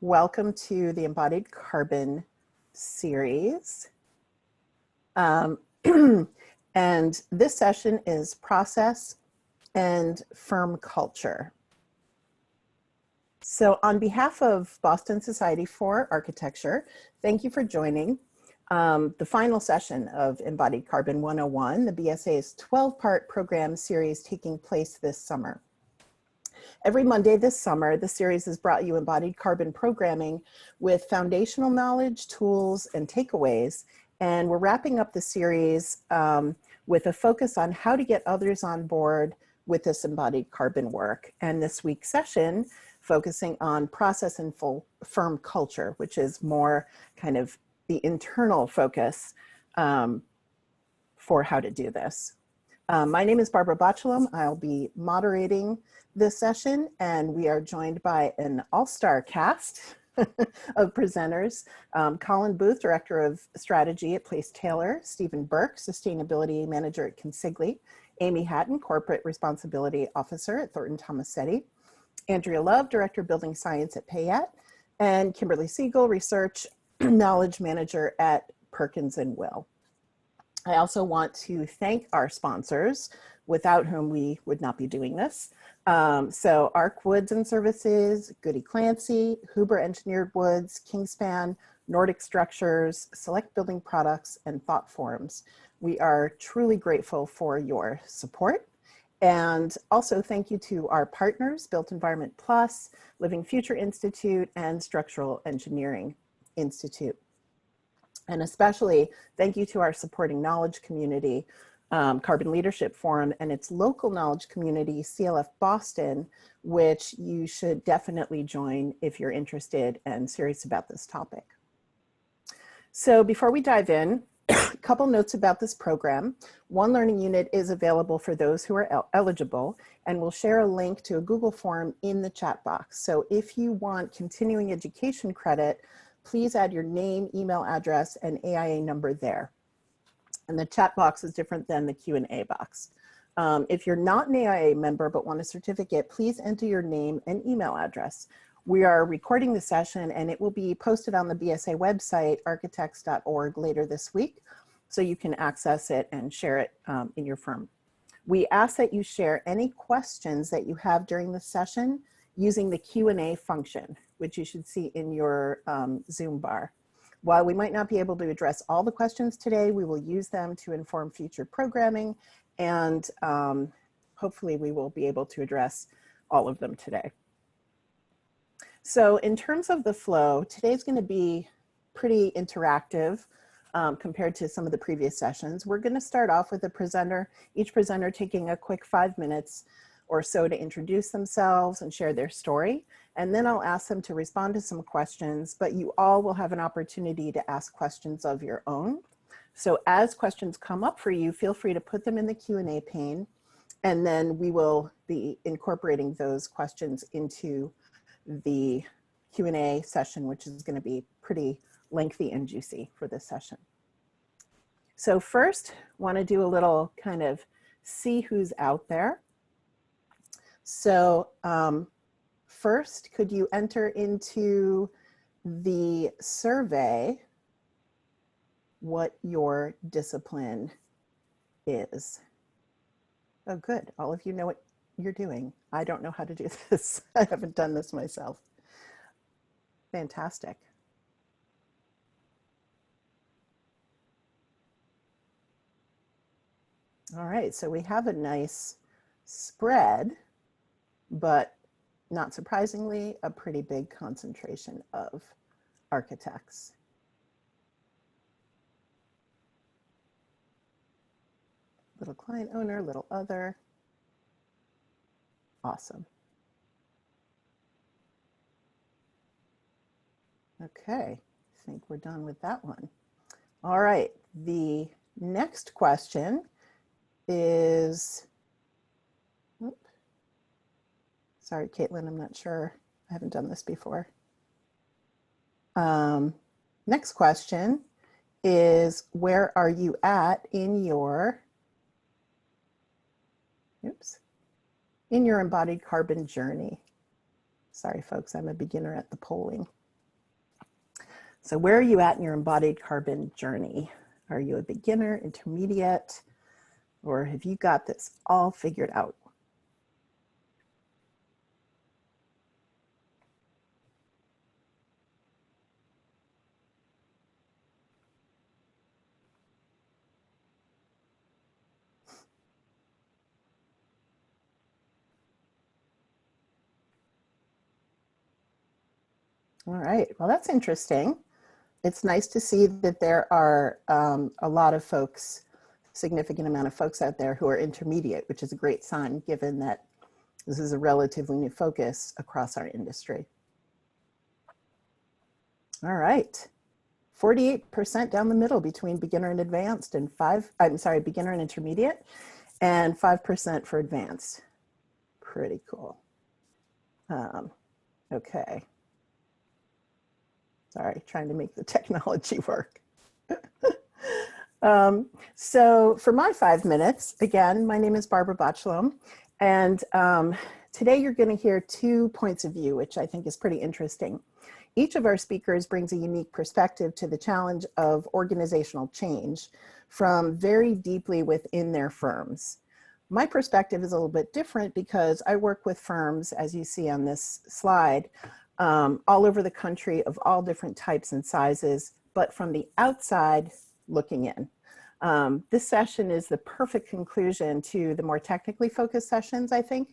Welcome to the Embodied Carbon series. And this session is process and firm culture. So on behalf of Boston Society for Architecture, thank you for joining the final session of Embodied Carbon 101, the BSA's 12-part program series taking place this summer. Every Monday this summer, the series has brought you embodied carbon programming with foundational knowledge, tools, and takeaways. And we're wrapping up the series with a focus on how to get others on board with this embodied carbon work. And this week's session, focusing on process and firm culture, which is more kind of the internal focus for how to do this. My name is Barbra Batshalom. I'll be moderating this session, and we are joined by an all-star cast of presenters. Colin Booth, Director of Strategy at Placetailor, Stephen Burke, Sustainability Manager at Consigli, Amy Hattan, Corporate Responsibility Officer at Thornton Tomasetti, Andrea Love, Director of Building Science at Payette, and Kimberly Seigel, Research Knowledge Manager at Perkins and Will. I also want to thank our sponsors, without whom we would not be doing this. So Arc Woods and Services, Goody Clancy, Huber Engineered Woods, Kingspan, Nordic Structures, Select Building Products, and Thought Forums. We are truly grateful for your support. And also thank you to our partners, Built Environment Plus, Living Future Institute, and Structural Engineering Institute. And especially thank you to our supporting knowledge community, Carbon Leadership Forum, and its local knowledge community, CLF Boston, which you should definitely join if you're interested and serious about this topic. So before we dive in, a couple notes about this program. One learning unit is available for those who are eligible, and we'll share a link to a Google form in the chat box. So if you want continuing education credit, please add your name, email address, and AIA number there. And the chat box is different than the Q&A box. If you're not an AIA member but want a certificate, please enter your name and email address. We are recording the session and it will be posted on the BSA website, architects.org, later this week, so you can access it and share it in your firm. We ask that you share any questions that you have during the session using the Q&A function, which you should see in your Zoom bar. While we might not be able to address all the questions today, we will use them to inform future programming, and hopefully we will be able to address all of them today. So in terms of the flow, today's going to be pretty interactive compared to some of the previous sessions. We're going to start off with a presenter, each presenter taking a quick 5 minutes or so to introduce themselves and share their story. And then I'll ask them to respond to some questions, but you all will have an opportunity to ask questions of your own. So as questions come up for you, feel free to put them in the Q&A pane, and then we will be incorporating those questions into the Q&A session, which is going to be pretty lengthy and juicy for this session. So first, want to do a little kind of see who's out there. So first, could you enter into the survey what your discipline is? Oh, good. All of you know what you're doing. I don't know how to do this. I haven't done this myself. Fantastic. All right, so we have a nice spread, but not surprisingly, a pretty big concentration of architects. Little client owner, little other. Awesome. Okay, I think we're done with that one. All right, the next question is, sorry, Caitlin, I'm not sure. I haven't done this before. Next question is, where are you at in your, in your embodied carbon journey? Sorry, folks, I'm a beginner at the polling. So where are you at in your embodied carbon journey? Are you a beginner, intermediate, or have you got this all figured out? All right, well, that's interesting. It's nice to see that there are a lot of folks, significant amount of folks out there who are intermediate, which is a great sign given that this is a relatively new focus across our industry. All right, 48% down the middle between beginner and advanced, and beginner and intermediate, and 5% for advanced. Pretty cool. Okay. Sorry, trying to make the technology work. So for my 5 minutes, again, my name is Barbra Batshalom, and today you're going to hear 2 points of view, which I think is pretty interesting. Each of our speakers brings a unique perspective to the challenge of organizational change from very deeply within their firms. My perspective is a little bit different because I work with firms, as you see on this slide, all over the country of all different types and sizes, but from the outside looking in. This session is the perfect conclusion to the more technically focused sessions, I think.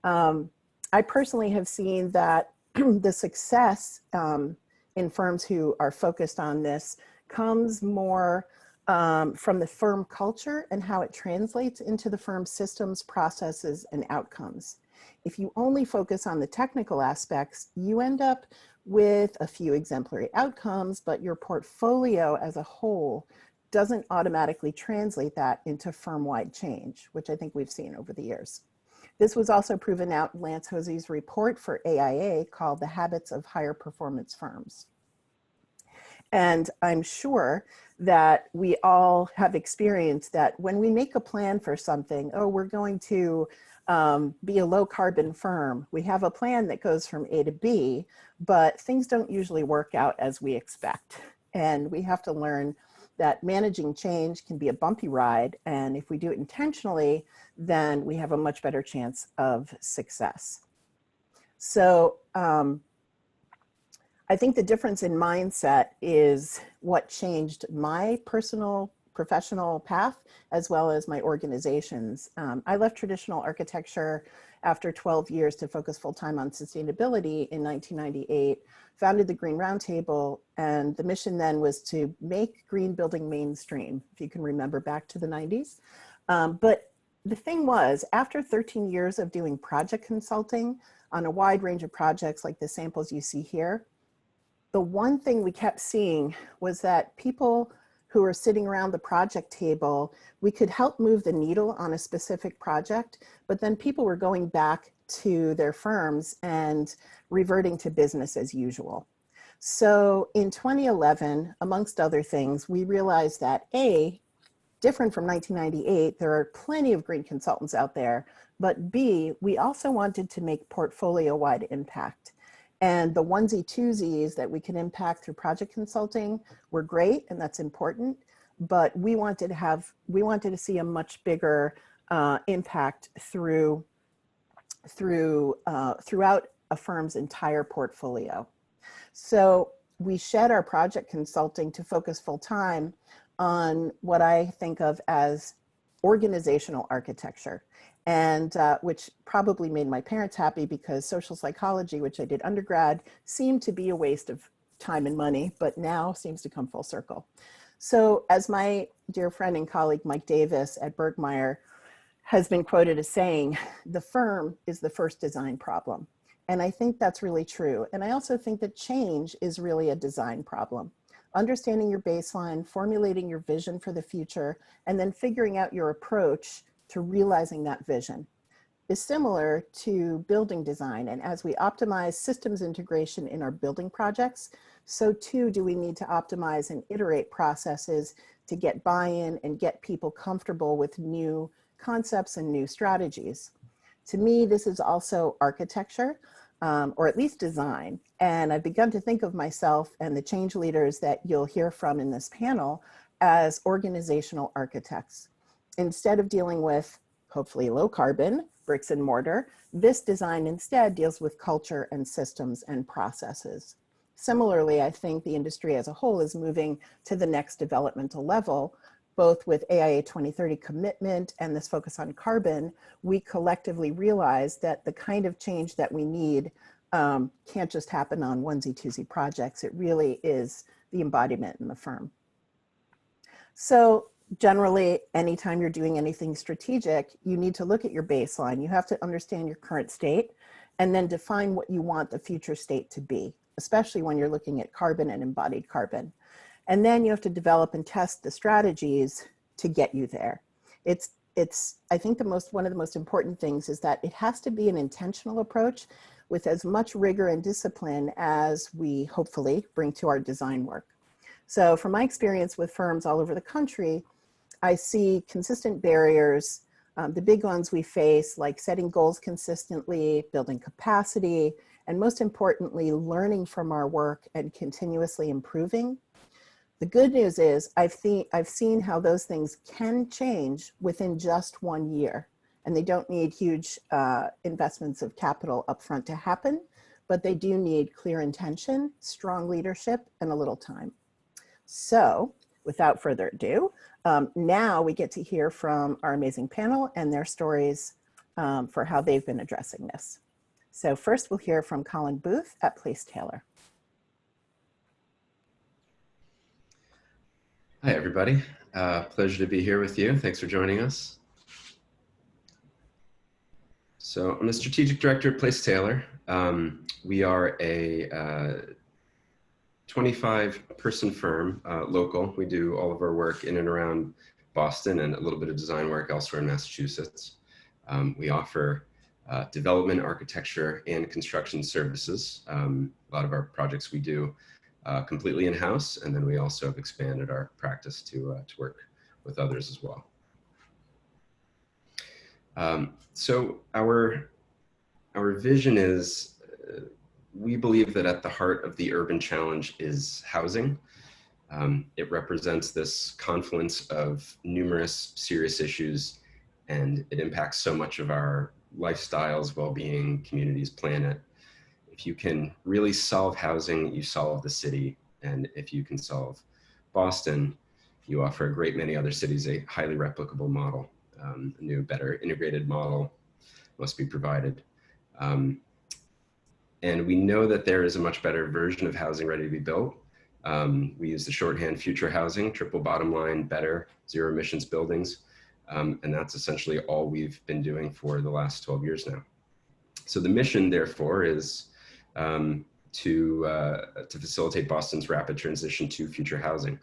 I personally have seen that the success in firms who are focused on this comes more from the firm culture and how it translates into the firm's systems, processes, and outcomes. If you only focus on the technical aspects, you end up with a few exemplary outcomes, but your portfolio as a whole doesn't automatically translate that into firm-wide change, which I think we've seen over the years. This was also proven out in Lance Hosey's report for AIA called The Habits of Higher Performance Firms. And I'm sure that we all have experienced that when we make a plan for something, oh, we're going to be a low carbon firm. We have a plan that goes from A to B, but things don't usually work out as we expect. And we have to learn that managing change can be a bumpy ride. And if we do it intentionally, then we have a much better chance of success. So I think the difference in mindset is what changed my personal professional path, as well as my organizations. I left traditional architecture after 12 years to focus full-time on sustainability in 1998, founded the Green Roundtable, and the mission then was to make green building mainstream, if you can remember back to the 90s. But the thing was, after 13 years of doing project consulting on a wide range of projects like the samples you see here, the one thing we kept seeing was that people who were sitting around the project table, we could help move the needle on a specific project, but then people were going back to their firms and reverting to business as usual. So in 2011, amongst other things, we realized that A, different from 1998, there are plenty of green consultants out there, but B, we also wanted to make portfolio-wide impact. And the onesie twosies that we can impact through project consulting were great, and that's important. But we wanted to see a much bigger impact throughout a firm's entire portfolio. So we shed our project consulting to focus full time on what I think of as organizational architecture. And which probably made my parents happy because social psychology, which I did undergrad, seemed to be a waste of time and money, but now seems to come full circle. So as my dear friend and colleague, Mike Davis at Bergmeyer, has been quoted as saying, the firm is the first design problem. And I think that's really true. And I also think that change is really a design problem. Understanding your baseline, formulating your vision for the future, and then figuring out your approach to realizing that vision is similar to building design. And as we optimize systems integration in our building projects, so too do we need to optimize and iterate processes to get buy-in and get people comfortable with new concepts and new strategies. To me, this is also architecture. or at least design. And I've begun to think of myself and the change leaders that you'll hear from in this panel as organizational architects. Instead of dealing with, hopefully, low carbon bricks and mortar, this design instead deals with culture and systems and processes. Similarly, I think the industry as a whole is moving to the next developmental level, both with AIA 2030 commitment and this focus on carbon. We collectively realize that the kind of change that we need can't just happen on onesie-twosie projects. It really is the embodiment in the firm. So generally, anytime you're doing anything strategic, you need to look at your baseline. You have to understand your current state and then define what you want the future state to be, especially when you're looking at carbon and embodied carbon. And then you have to develop and test the strategies to get you there. I think one of the most important things is that it has to be an intentional approach with as much rigor and discipline as we hopefully bring to our design work. So from my experience with firms all over the country, I see consistent barriers, the big ones we face, like setting goals consistently, building capacity, and most importantly, learning from our work and continuously improving. The good news is I've seen how those things can change within just 1 year, and they don't need huge investments of capital upfront to happen, but they do need clear intention, strong leadership, and a little time. So without further ado, now we get to hear from our amazing panel and their stories for how they've been addressing this. So first we'll hear from Colin Booth at Placetailor. Hi, everybody. Pleasure to be here with you. Thanks for joining us. So I'm the strategic director at Placetailor. We are a 25-person firm, local. We do all of our work in and around Boston and a little bit of design work elsewhere in Massachusetts. We offer development, architecture, and construction services. A lot of our projects we do completely in-house, and then we also have expanded our practice to work with others as well. So our vision is, we believe that at the heart of the urban challenge is housing. It represents this confluence of numerous serious issues, and it impacts so much of our lifestyles, well-being, communities, planet. If you can really solve housing, you solve the city. And if you can solve Boston, you offer a great many other cities a highly replicable model. A new, better integrated model must be provided. And we know that there is a much better version of housing ready to be built. We use the shorthand future housing, triple bottom line, better, zero emissions buildings. And that's essentially all we've been doing for the last 12 years now. So the mission, therefore, is to facilitate Boston's rapid transition to future housing.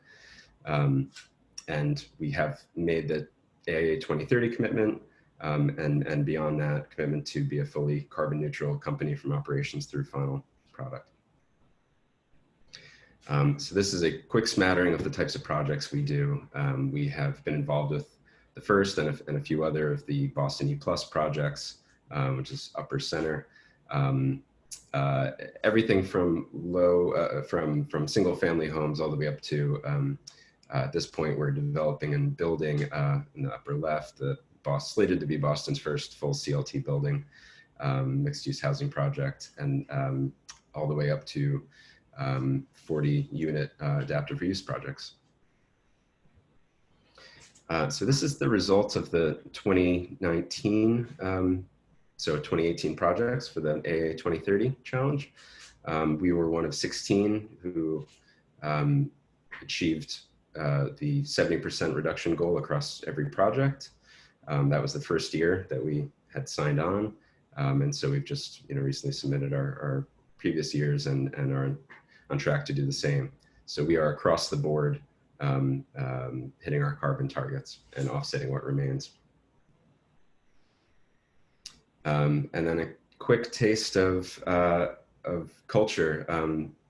And we have made the AIA 2030 commitment, and beyond that, commitment to be a fully carbon neutral company from operations through final product. So this is a quick smattering of the types of projects we do. We have been involved with the first and a few other of the Boston E+ projects, which is upper center. Everything from from single family homes all the way up to, at this point, we're developing and building in the upper left, slated to be Boston's first full CLT building, mixed use housing project, and all the way up to 40 unit adaptive reuse projects. So this is the results of the 2019, so 2018 projects for the AIA 2030 challenge. We were one of 16 who achieved the 70% reduction goal across every project. That was the first year that we had signed on. And so we've just recently submitted our previous years and are on track to do the same. So we are across the board hitting our carbon targets and offsetting what remains. And then a quick taste of culture.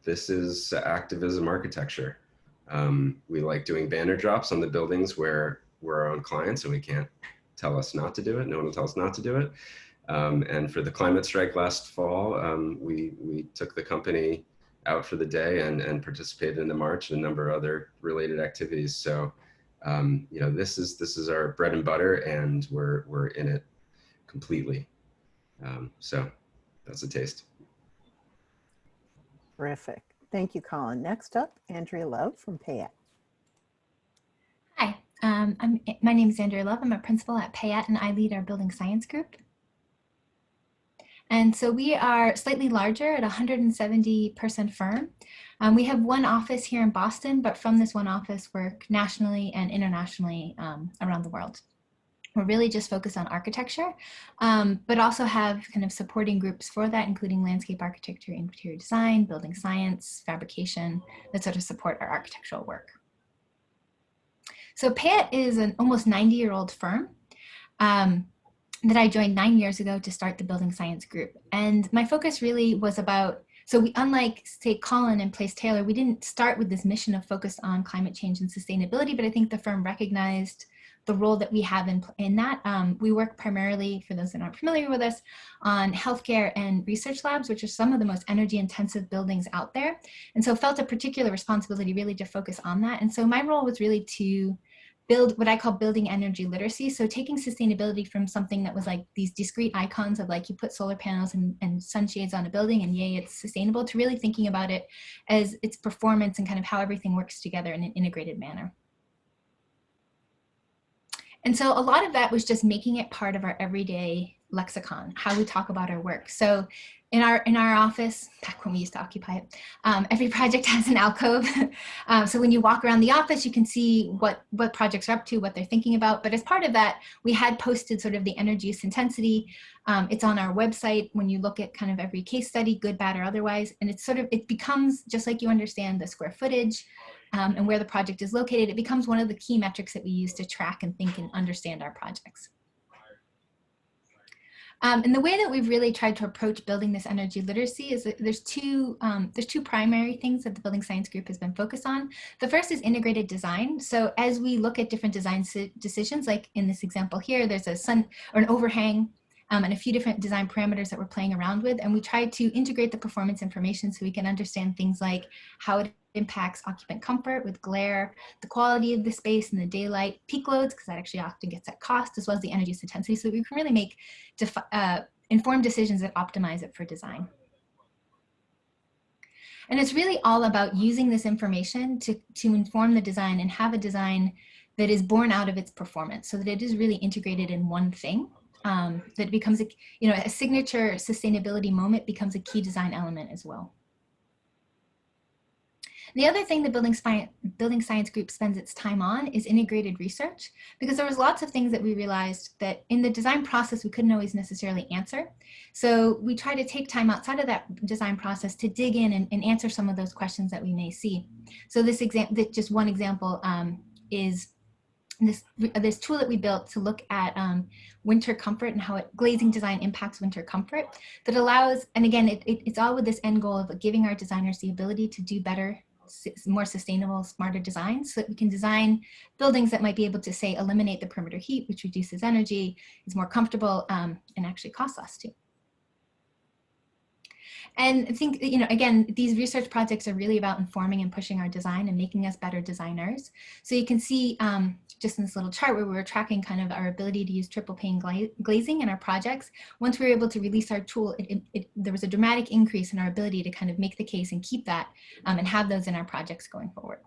This is activism architecture. We like doing banner drops on the buildings where we're our own clients and we can't tell us not to do it. No one will tell us not to do it. And for the climate strike last fall, we took the company out for the day and participated in the march and a number of other related activities. So, you know, this is our bread and butter, and we're in it completely. So that's a taste. Terrific. Thank you, Colin. Next up, Andrea Love from Payette. Hi, my name is Andrea Love. I'm a principal at Payette, and I lead our building science group. And so we are slightly larger at a 170-person firm. We have one office here in Boston, but from this one office, work nationally and internationally around the world. We're really just focused on architecture, but also have kind of supporting groups for that, including landscape architecture, interior design, building science, fabrication, that sort of support our architectural work. So Payette is an almost 90-year-old firm that I joined 9 years ago to start the building science group. And my focus really was about, so we, unlike say Colin and Placetailor, we didn't start with this mission of focus on climate change and sustainability, but I think the firm recognized the role that we have in that. We work primarily, for those that aren't familiar with us, on healthcare and research labs, which are some of the most energy intensive buildings out there. And so felt a particular responsibility really to focus on that. And so my role was really to build what I call building energy literacy. So taking sustainability from something that was like these discrete icons of like you put solar panels and sunshades on a building and yay, it's sustainable, to really thinking about it as its performance and kind of how everything works together in an integrated manner. And so a lot of that was just making it part of our everyday lexicon, how we talk about our work. So in our office, back when we used to occupy it, every project has an alcove. So when you walk around the office, you can see what projects are up to, what they're thinking about. But as part of that, we had posted sort of the energy use intensity. It's on our website when you look at kind of every case study, good, bad, or otherwise. And it's sort of, it becomes just like you understand the square footage and where the project is located, it becomes one of the key metrics that we use to track and think and understand our projects. And the way that we've really tried to approach building this energy literacy is that there's two primary things that the building science group has been focused on. The first is integrated design. So as we look at different design decisions, like in this example here, there's a sun or an overhang and a few different design parameters that we're playing around with. And we try to integrate the performance information so we can understand things like how it impacts occupant comfort with glare, the quality of the space and the daylight, peak loads, because that actually often gets at cost, as well as the energy intensity, so we can really make informed decisions that optimize it for design. And it's really all about using this information to inform the design and have a design that is born out of its performance, so that it is really integrated in one thing, that becomes a signature sustainability moment becomes a key design element as well. The other thing the building science group spends its time on is integrated research, because there was lots of things that we realized that in the design process we couldn't always necessarily answer. So we try to take time outside of that design process to dig in and answer some of those questions that we may see. So just one example is this tool that we built to look at winter comfort and how glazing design impacts winter comfort, that allows, and again, it's all with this end goal of giving our designers the ability to do better, more sustainable, smarter designs, so that we can design buildings that might be able to, say, eliminate the perimeter heat, which reduces energy, is more comfortable, and actually costs less too. And I think, again, these research projects are really about informing and pushing our design and making us better designers. So you can see just in this little chart where we were tracking kind of our ability to use triple pane glazing in our projects. Once we were able to release our tool, there was a dramatic increase in our ability to kind of make the case and keep that and have those in our projects going forward.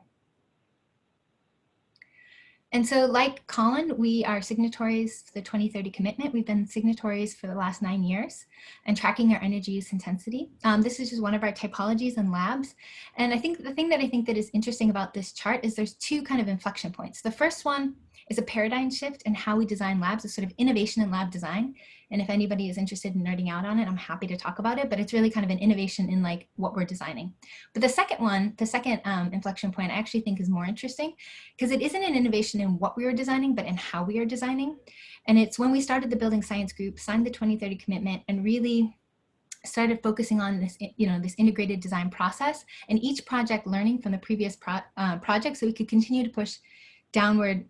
And so like Colin, we are signatories for the 2030 commitment. We've been signatories for the last 9 years and tracking our energy use intensity. This is just one of our typologies and labs. And I think the thing that that is interesting about this chart is there's two kind of inflection points. The first one is a paradigm shift in how we design labs, a sort of innovation in lab design. And if anybody is interested in nerding out on it, I'm happy to talk about it, but it's really kind of an innovation in like what we're designing. But the second inflection point I actually think is more interesting, because it isn't an innovation in what we are designing, but in how we are designing. And it's when we started the building science group, signed the 2030 commitment, and really started focusing on this, this integrated design process, and each project learning from the previous project, so we could continue to push downward,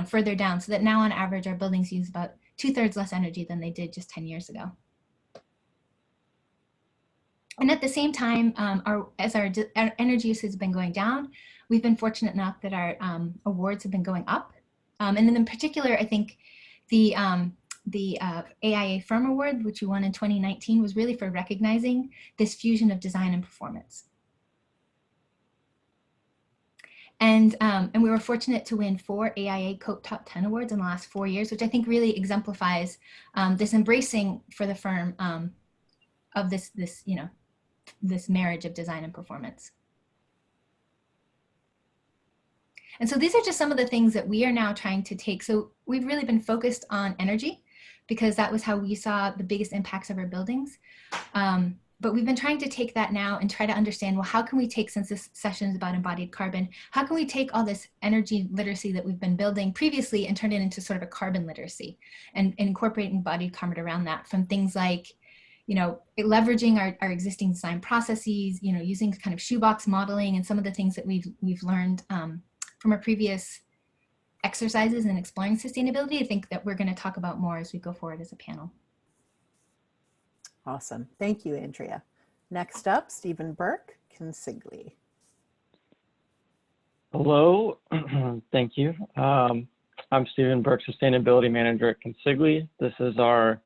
further down, so that now on average our buildings use about 2/3 less energy than they did just 10 years ago. And at the same time, as our energy use has been going down, we've been fortunate enough that our awards have been going up. And in particular, I think the AIA Firm Award, which we won in 2019, was really for recognizing this fusion of design and performance. And we were fortunate to win 4 AIA COPE Top 10 awards in the last 4 years, which I think really exemplifies this embracing for the firm of this marriage of design and performance. And so these are just some of the things that we are now trying to take. So we've really been focused on energy because that was how we saw the biggest impacts of our buildings. But we've been trying to take that now and try to understand, well, how can we take, since this session is about embodied carbon, how can we take all this energy literacy that we've been building previously and turn it into sort of a carbon literacy and incorporate embodied carbon around that, from things like, leveraging our existing design processes, using kind of shoebox modeling and some of the things that we've learned from our previous exercises in exploring sustainability. I think that we're going to talk about more as we go forward as a panel. Awesome. Thank you, Andrea. Next up, Stephen Burke, Consigli. Hello. Thank you. I'm Stephen Burke, Sustainability Manager at Consigli. This is our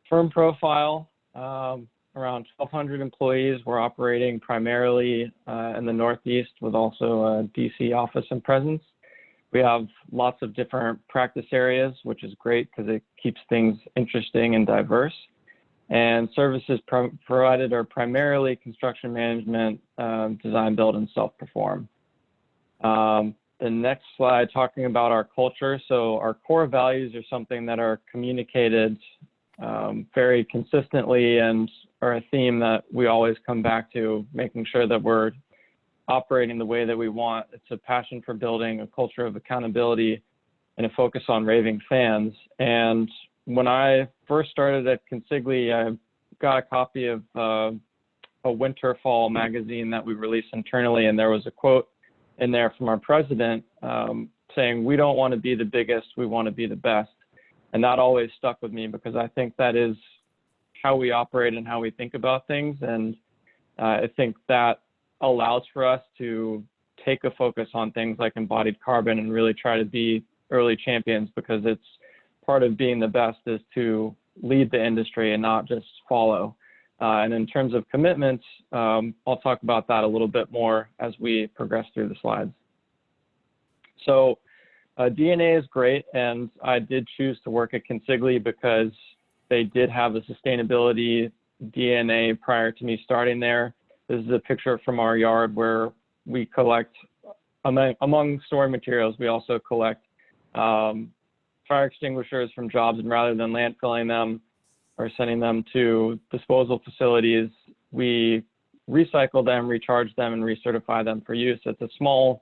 firm profile. Around 1,200 employees. We're operating primarily in the Northeast with also a DC office and presence. We have lots of different practice areas, which is great because it keeps things interesting and diverse. And services provided are primarily construction management, design, build, and self-perform. The next slide, talking about our culture. So our core values are something that are communicated very consistently and are a theme that we always come back to, making sure that we're operating the way that we want. It's a passion for building a culture of accountability and a focus on raving fans. And when I first started at Consigli, I got a copy of a winter fall magazine that we released internally, and there was a quote in there from our president saying, "We don't want to be the biggest, we want to be the best." And that always stuck with me because I think that is how we operate and how we think about things. And I think that allows for us to take a focus on things like embodied carbon and really try to be early champions, because it's part of being the best is to lead the industry and not just follow. And in terms of commitments, I'll talk about that a little bit more as we progress through the slides. So DNA is great, and I did choose to work at Consigli because they did have a sustainability DNA prior to me starting there. This is a picture from our yard where we collect, among storing materials, we also collect fire extinguishers from jobs, and rather than landfilling them or sending them to disposal facilities, we recycle them, recharge them, and recertify them for use. It's a small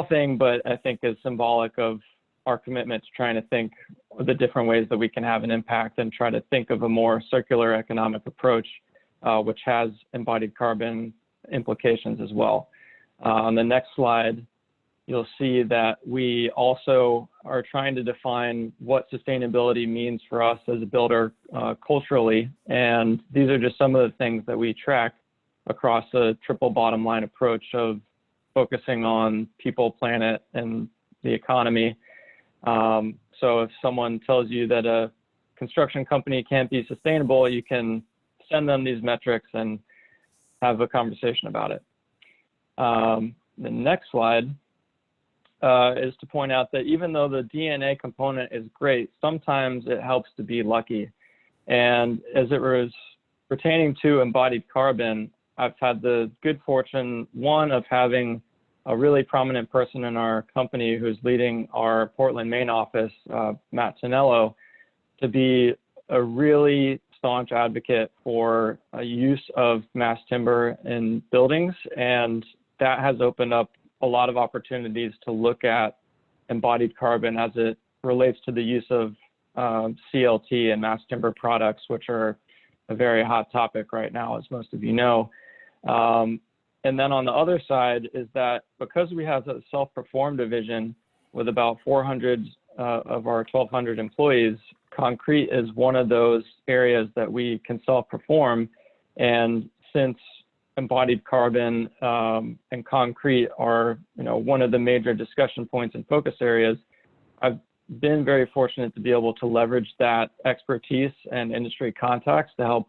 thing, but I think is symbolic of our commitment to trying to think of the different ways that we can have an impact and try to think of a more circular economic approach, which has embodied carbon implications as well. On the next slide, you'll see that we also are trying to define what sustainability means for us as a builder culturally. And these are just some of the things that we track across a triple bottom line approach of focusing on people, planet, and the economy. So if someone tells you that a construction company can't be sustainable, you can send them these metrics and have a conversation about it. The next slide is to point out that even though the DNA component is great, sometimes it helps to be lucky. And as it was pertaining to embodied carbon, I've had the good fortune, one, of having a really prominent person in our company who's leading our Portland, Maine office, Matt Tonello, to be a really staunch advocate for a use of mass timber in buildings. And that has opened up a lot of opportunities to look at embodied carbon as it relates to the use of CLT and mass timber products, which are a very hot topic right now, as most of you know. And then on the other side is that because we have a self-perform division with about 400 of our 1,200 employees, concrete is one of those areas that we can self-perform. And since embodied carbon and concrete are, one of the major discussion points and focus areas, I've been very fortunate to be able to leverage that expertise and industry contacts to help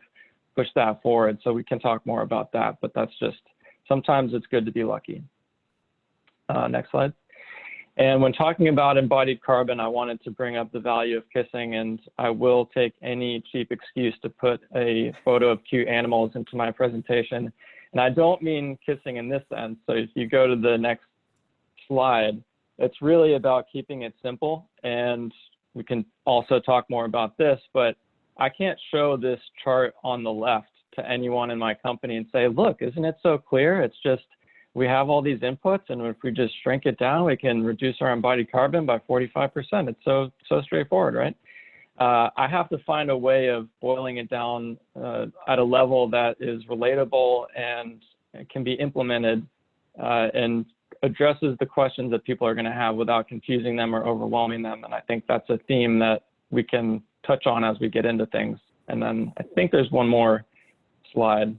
push that forward. So we can talk more about that, but that's just, sometimes it's good to be lucky. Next slide. And when talking about embodied carbon, I wanted to bring up the value of kissing, and I will take any cheap excuse to put a photo of cute animals into my presentation. And I don't mean kissing in this sense. So if you go to the next slide, it's really about keeping it simple. And we can also talk more about this, but I can't show this chart on the left to anyone in my company and say, look, isn't it so clear? It's just, we have all these inputs, and if we just shrink it down, we can reduce our embodied carbon by 45%. It's so straightforward, right? I have to find a way of boiling it down at a level that is relatable and can be implemented and addresses the questions that people are going to have without confusing them or overwhelming them. And I think that's a theme that we can touch on as we get into things. And then I think there's one more slide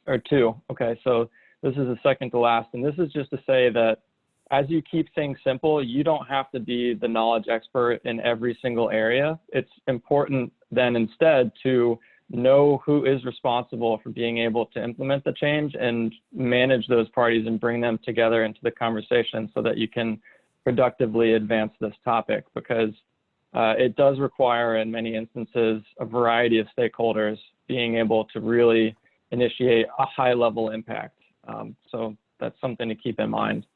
or two. Okay, so this is the second to last. And this is just to say that as you keep things simple, you don't have to be the knowledge expert in every single area. It's important then instead to know who is responsible for being able to implement the change and manage those parties and bring them together into the conversation so that you can productively advance this topic, because it does require in many instances a variety of stakeholders being able to really initiate a high level impact. So that's something to keep in mind.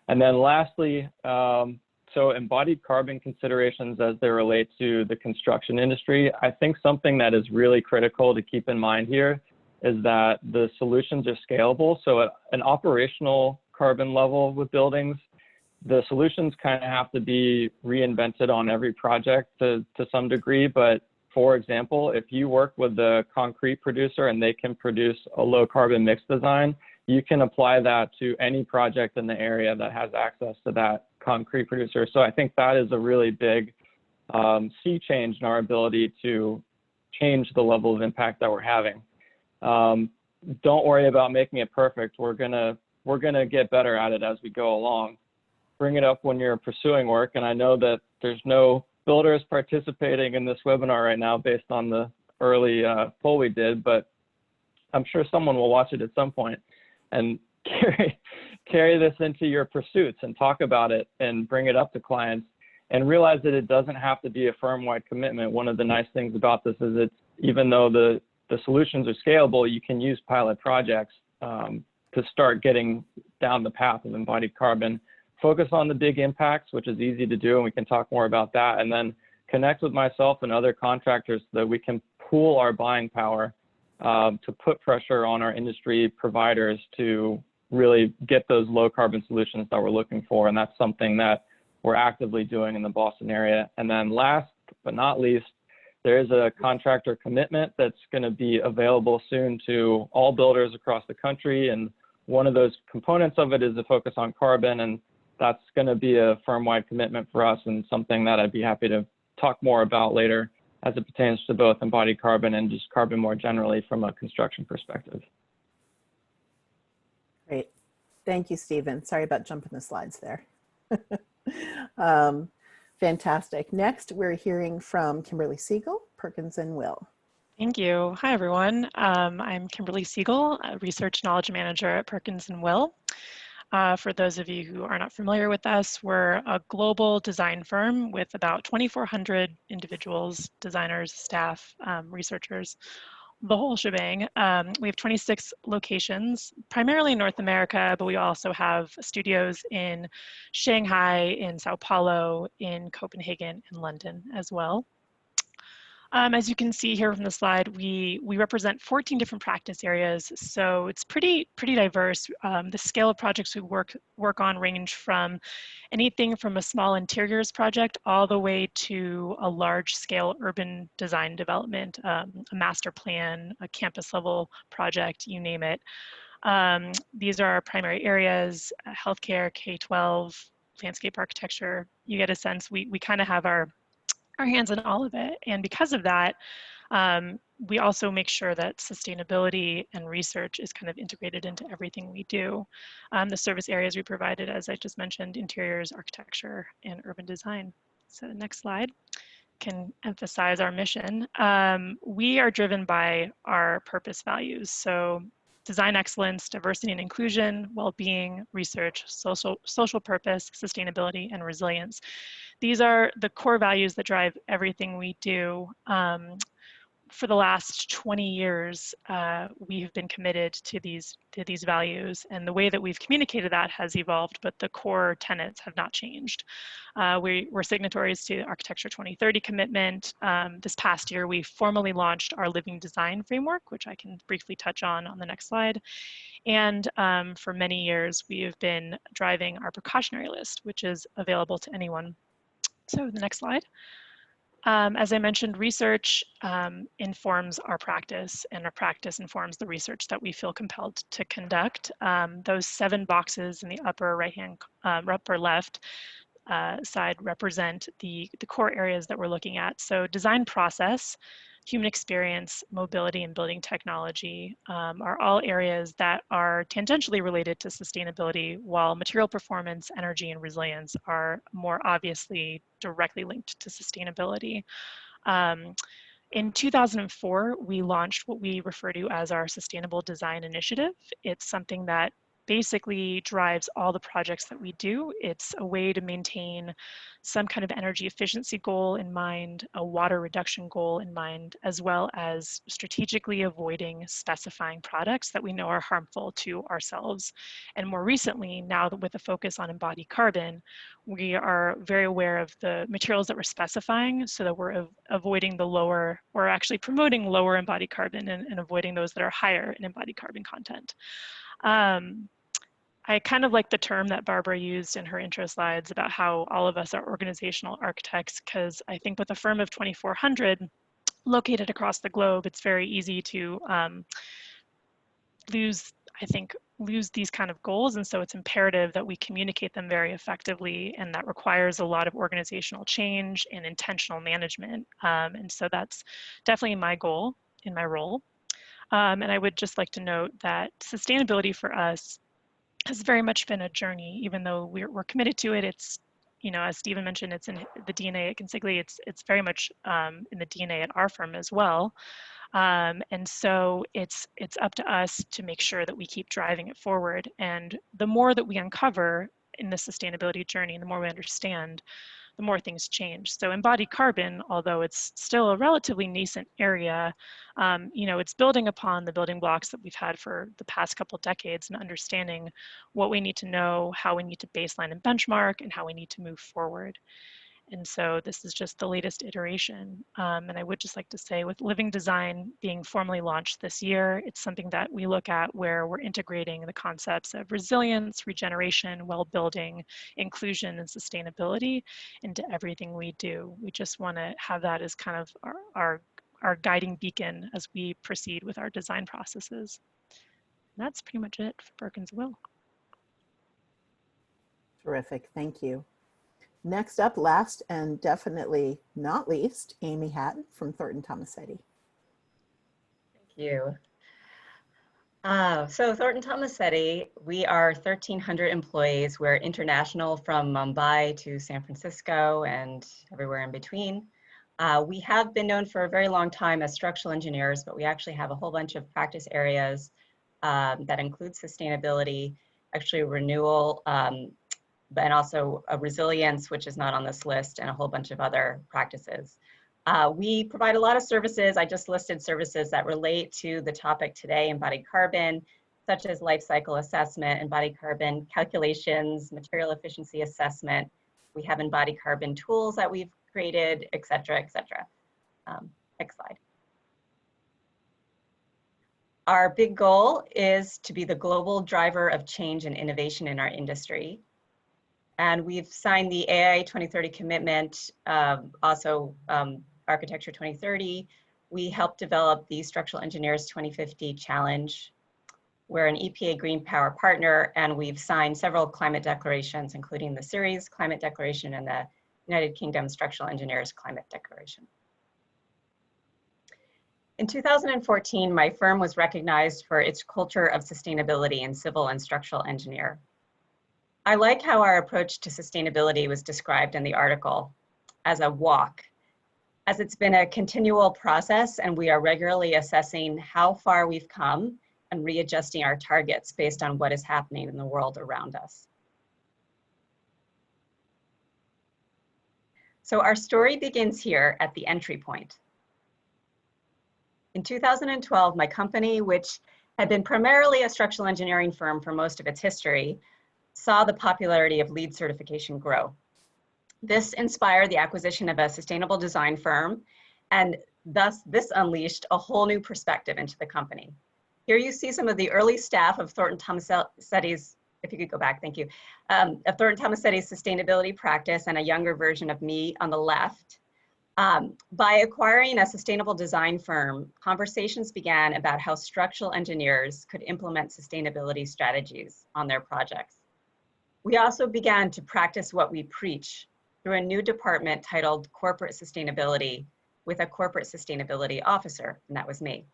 And then lastly, so embodied carbon considerations as they relate to the construction industry. I think something that is really critical to keep in mind here is that the solutions are scalable. So at an operational carbon level with buildings, the solutions kind of have to be reinvented on every project to some degree. But for example, if you work with the concrete producer and they can produce a low carbon mix design, you can apply that to any project in the area that has access to that concrete producer. So I think that is a really big sea change in our ability to change the level of impact that we're having. Don't worry about making it perfect. We're gonna get better at it as we go along. Bring it up when you're pursuing work. And I know that there's no builders participating in this webinar right now based on the early poll we did, but I'm sure someone will watch it at some point and carry this into your pursuits and talk about it and bring it up to clients and realize that it doesn't have to be a firm-wide commitment. One of the nice things about this is it's, even though the solutions are scalable, you can use pilot projects to start getting down the path of embodied carbon. Focus on the big impacts, which is easy to do, and we can talk more about that, and then connect with myself and other contractors so that we can pool our buying power to put pressure on our industry providers to really get those low carbon solutions that we're looking for. And that's something that we're actively doing in the Boston area. And then last but not least, there is a contractor commitment that's going to be available soon to all builders across the country. And one of those components of it is a focus on carbon. And that's going to be a firm-wide commitment for us and something that I'd be happy to talk more about later as it pertains to both embodied carbon and just carbon more generally from a construction perspective. Great. Thank you, Stephen. Sorry about jumping the slides there. Fantastic. Next, we're hearing from Kimberly Seigel, Perkins and Will. Thank you. Hi, everyone. I'm Kimberly Seigel, a Research Knowledge Manager at Perkins and Will. For those of you who are not familiar with us, we're a global design firm with about 2,400 individuals, designers, staff, researchers, the whole shebang. We have 26 locations, primarily in North America, but we also have studios in Shanghai, in Sao Paulo, in Copenhagen, and London as well. As you can see here from the slide, we represent 14 different practice areas, so it's pretty diverse. The scale of projects we work on range from anything from a small interiors project all the way to a large-scale urban design development, a master plan, a campus-level project, you name it. These are our primary areas: healthcare, K-12, landscape architecture, you get a sense we kind of have our hands in all of it. And because of that, we also make sure that sustainability and research is kind of integrated into everything we do. The service areas we provided, as I just mentioned, interiors, architecture, and urban design. So next slide can emphasize our mission. We are driven by our purpose values. So design excellence, diversity and inclusion, well-being, research, social purpose, sustainability, and resilience. These are the core values that drive everything we do. For the last 20 years, we have been committed to these values, and the way that we've communicated that has evolved, but the core tenets have not changed. We're signatories to the Architecture 2030 commitment. This past year, we formally launched our living design framework, which I can briefly touch on the next slide. And for many years, we have been driving our precautionary list, which is available to anyone. So the next slide. As I mentioned, research informs our practice, and our practice informs the research that we feel compelled to conduct. Those 7 boxes in the upper upper left side represent the core areas that we're looking at. So design process, human experience, mobility, and building technology are all areas that are tangentially related to sustainability, while material performance, energy, and resilience are more obviously directly linked to sustainability. In 2004, we launched what we refer to as our Sustainable Design Initiative. It's something that basically drives all the projects that we do. It's a way to maintain some kind of energy efficiency goal in mind, a water reduction goal in mind, as well as strategically avoiding specifying products that we know are harmful to ourselves. And more recently, now with a focus on embodied carbon, we are very aware of the materials that we're specifying so that we're avoiding the lower, or actually promoting lower embodied carbon and avoiding those that are higher in embodied carbon content. I kind of like the term that Barbara used in her intro slides about how all of us are organizational architects, because I think with a firm of 2,400 located across the globe, it's very easy to lose these kind of goals. And so it's imperative that we communicate them very effectively, and that requires a lot of organizational change and intentional management. And so that's definitely my goal in my role. And I would just like to note that sustainability for us has very much been a journey, even though we're committed to it. It's, you know, as Stephen mentioned, it's in the DNA at Consigli. It's very much in the DNA at our firm as well. And so it's up to us to make sure that we keep driving it forward. And the more that we uncover in the sustainability journey, the more we understand, the more things change. So embodied carbon, although it's still a relatively nascent area, you know, it's building upon the building blocks that we've had for the past couple decades, and understanding what we need to know, how we need to baseline and benchmark, and how we need to move forward. And so this is just the latest iteration. And I would just like to say, with Living Design being formally launched this year, it's something that we look at where we're integrating the concepts of resilience, regeneration, well-building, inclusion, and sustainability into everything we do. We just want to have that as kind of our guiding beacon as we proceed with our design processes. And that's pretty much it for Perkins and Will. Terrific, thank you. Next up, last and definitely not least, Amy Hattan from Thornton Tomasetti. Thank you. So Thornton Thomasetti, we are 1,300 employees. We're international from Mumbai to San Francisco and everywhere in between. We have been known for a very long time as structural engineers, but we actually have a whole bunch of practice areas that include sustainability, actually renewal, and also a resilience, which is not on this list, and a whole bunch of other practices. We provide a lot of services. I just listed services that relate to the topic today, embodied carbon, such as life cycle assessment, embodied carbon calculations, material efficiency assessment. We have embodied carbon tools that we've created, et cetera, et cetera. Next slide. Our big goal is to be the global driver of change and innovation in our industry. And we've signed the AIA 2030 commitment, also Architecture 2030. We helped develop the Structural Engineers 2050 Challenge. We're an EPA Green Power partner, and we've signed several climate declarations, including the Ceres Climate Declaration and the United Kingdom Structural Engineers Climate Declaration. In 2014, my firm was recognized for its culture of sustainability in civil and structural engineer. I like how our approach to sustainability was described in the article as a walk, as it's been a continual process and we are regularly assessing how far we've come and readjusting our targets based on what is happening in the world around us. So our story begins here at the entry point. In 2012, my company, which had been primarily a structural engineering firm for most of its history, saw the popularity of LEED certification grow. This inspired the acquisition of a sustainable design firm, and thus this unleashed a whole new perspective into the company. Here you see some of the early staff of Thornton Tomasetti's, if you could go back, thank you, of Thornton Tomasetti's sustainability practice, and a younger version of me on the left. By acquiring a sustainable design firm, conversations began about how structural engineers could implement sustainability strategies on their projects. We also began to practice what we preach through a new department titled Corporate Sustainability with a Corporate Sustainability Officer, and that was me.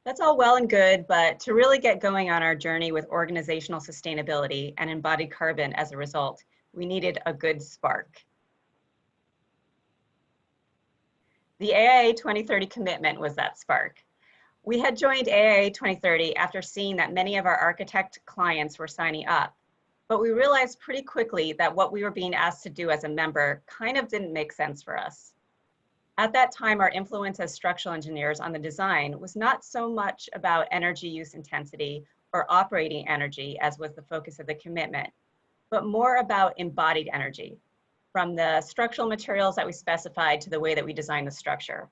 That's all well and good, but to really get going on our journey with organizational sustainability and embodied carbon as a result, we needed a good spark. The AIA 2030 commitment was that spark. We had joined AIA 2030 after seeing that many of our architect clients were signing up, but we realized pretty quickly that what we were being asked to do as a member kind of didn't make sense for us. At that time, our influence as structural engineers on the design was not so much about energy use intensity or operating energy, as was the focus of the commitment, but more about embodied energy, from the structural materials that we specified to the way that we designed the structure.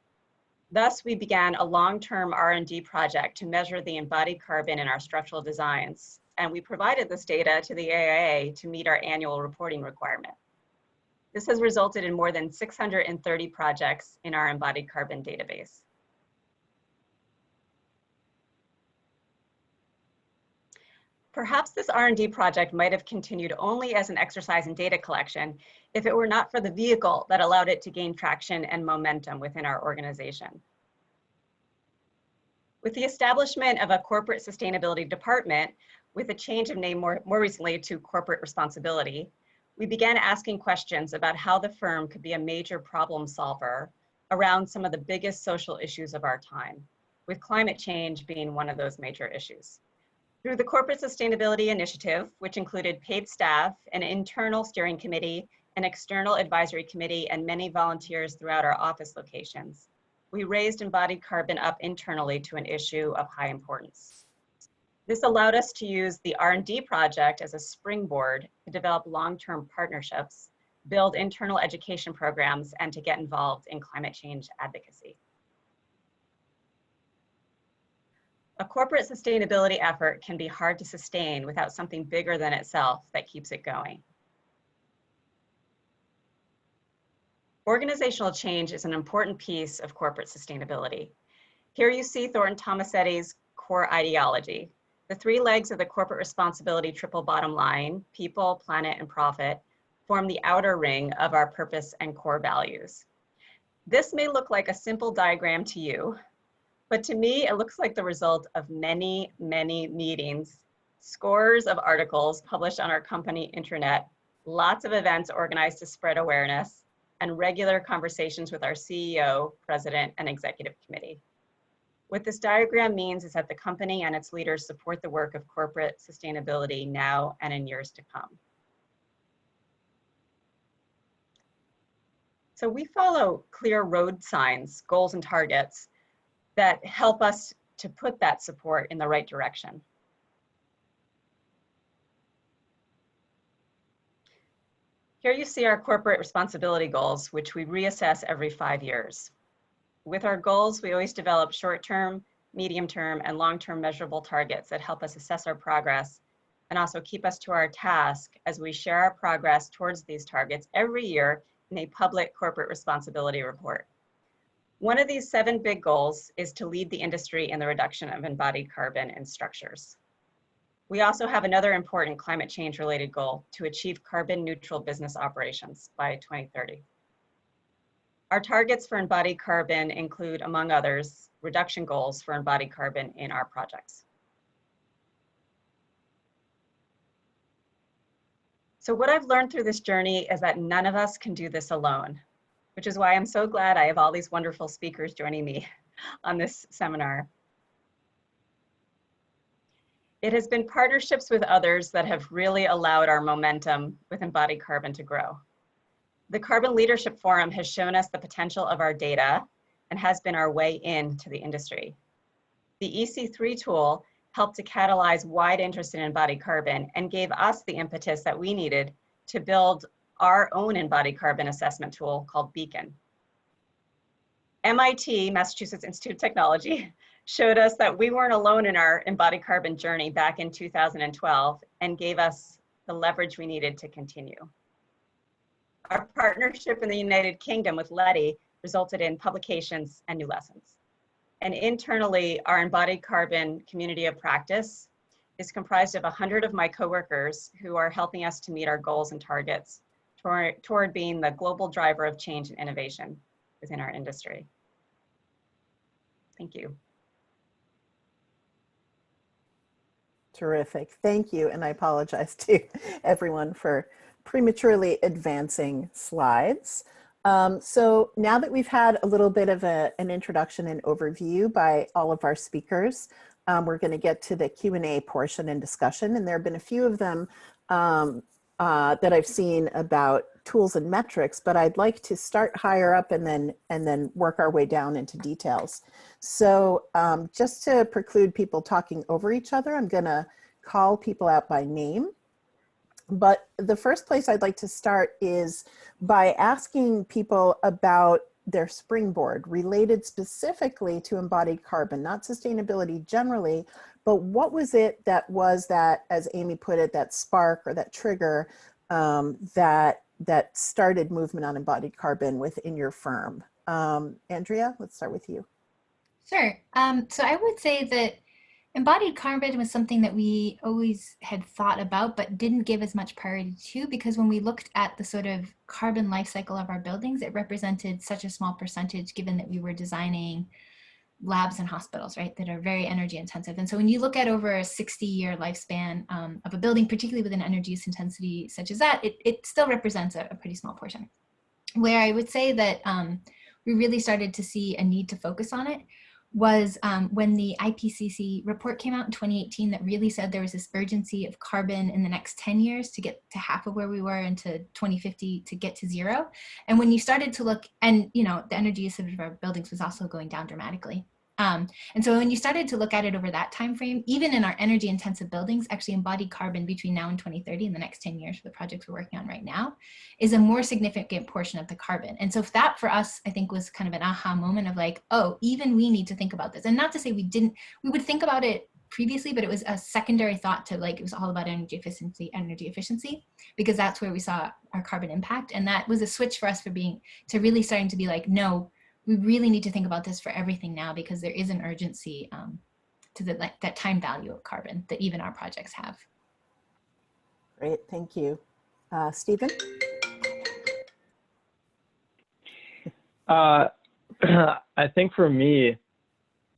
Thus, we began a long-term R&D project to measure the embodied carbon in our structural designs, and we provided this data to the AIA to meet our annual reporting requirement. This has resulted in more than 630 projects in our embodied carbon database. Perhaps this R&D project might have continued only as an exercise in data collection if it were not for the vehicle that allowed it to gain traction and momentum within our organization. With the establishment of a corporate sustainability department, with a change of name more recently to corporate responsibility, we began asking questions about how the firm could be a major problem solver around some of the biggest social issues of our time, with climate change being one of those major issues. Through the Corporate Sustainability Initiative, which included paid staff, an internal steering committee, an external advisory committee, and many volunteers throughout our office locations, we raised embodied carbon up internally to an issue of high importance. This allowed us to use the R&D project as a springboard to develop long-term partnerships, build internal education programs, and to get involved in climate change advocacy. A corporate sustainability effort can be hard to sustain without something bigger than itself that keeps it going. Organizational change is an important piece of corporate sustainability. Here you see Thornton Tomasetti's core ideology. The three legs of the corporate responsibility triple bottom line, people, planet, and profit, form the outer ring of our purpose and core values. This may look like a simple diagram to you, but to me, it looks like the result of many, many meetings, scores of articles published on our company intranet, lots of events organized to spread awareness, and regular conversations with our CEO, president, and executive committee. What this diagram means is that the company and its leaders support the work of corporate sustainability now and in years to come. So we follow clear road signs, goals, and targets that help us to put that support in the right direction. Here you see our corporate responsibility goals, which we reassess every 5 years. With our goals, we always develop short-term, medium-term, and long-term measurable targets that help us assess our progress and also keep us to our task as we share our progress towards these targets every year in a public corporate responsibility report. One of these 7 big goals is to lead the industry in the reduction of embodied carbon in structures. We also have another important climate change related goal to achieve carbon neutral business operations by 2030. Our targets for embodied carbon include, among others, reduction goals for embodied carbon in our projects. So what I've learned through this journey is that none of us can do this alone, which is why I'm so glad I have all these wonderful speakers joining me on this seminar. It has been partnerships with others that have really allowed our momentum with embodied carbon to grow. The Carbon Leadership Forum has shown us the potential of our data and has been our way into the industry. The EC3 tool helped to catalyze wide interest in embodied carbon and gave us the impetus that we needed to build our own embodied carbon assessment tool called Beacon. MIT, Massachusetts Institute of Technology, showed us that we weren't alone in our embodied carbon journey back in 2012 and gave us the leverage we needed to continue. Our partnership in the United Kingdom with LETI resulted in publications and new lessons. And internally, our embodied carbon community of practice is comprised of 100 of my coworkers who are helping us to meet our goals and targets toward being the global driver of change and innovation within our industry. Thank you. Terrific. Thank you. And I apologize to everyone for prematurely advancing slides. So now that we've had a little bit of an introduction and overview by all of our speakers, we're going to get to the Q&A portion and discussion. And there have been a few of them that I've seen about tools and metrics, but I'd like to start higher up and then work our way down into details. So just to preclude people talking over each other, I'm going to call people out by name. But the first place I'd like to start is by asking people about their springboard related specifically to embodied carbon, not sustainability generally, but what was it that, as Amy put it, that spark or that trigger that started movement on embodied carbon within your firm? Andrea, let's start with you. Sure. So I would say that embodied carbon was something that we always had thought about, but didn't give as much priority to, because when we looked at the sort of carbon life cycle of our buildings, it represented such a small percentage given that we were designing labs and hospitals, right, that are very energy intensive. And so when you look at over a 60-year lifespan of a building, particularly with an energy use intensity such as that, it still represents a pretty small portion. Where I would say that we really started to see a need to focus on it was when the IPCC report came out in 2018 that really said there was this urgency of carbon in the next 10 years to get to half of where we were, into 2050 to get to zero. And when you started to look, and you know, the energy usage of our buildings was also going down dramatically. And so when you started to look at it over that time frame, even in our energy intensive buildings, actually embodied carbon between now and 2030, in the next 10 years for the projects we're working on right now, is a more significant portion of the carbon. And so that for us, I think, was kind of an aha moment of like, oh, even we need to think about this. And not to say we would think about it previously, but it was a secondary thought to, like, it was all about energy efficiency, because that's where we saw our carbon impact. And that was a switch for us to really starting to be like, no, we really need to think about this for everything now, because there is an urgency to that time value of carbon that even our projects have. Great, thank you. Stephen? I think for me,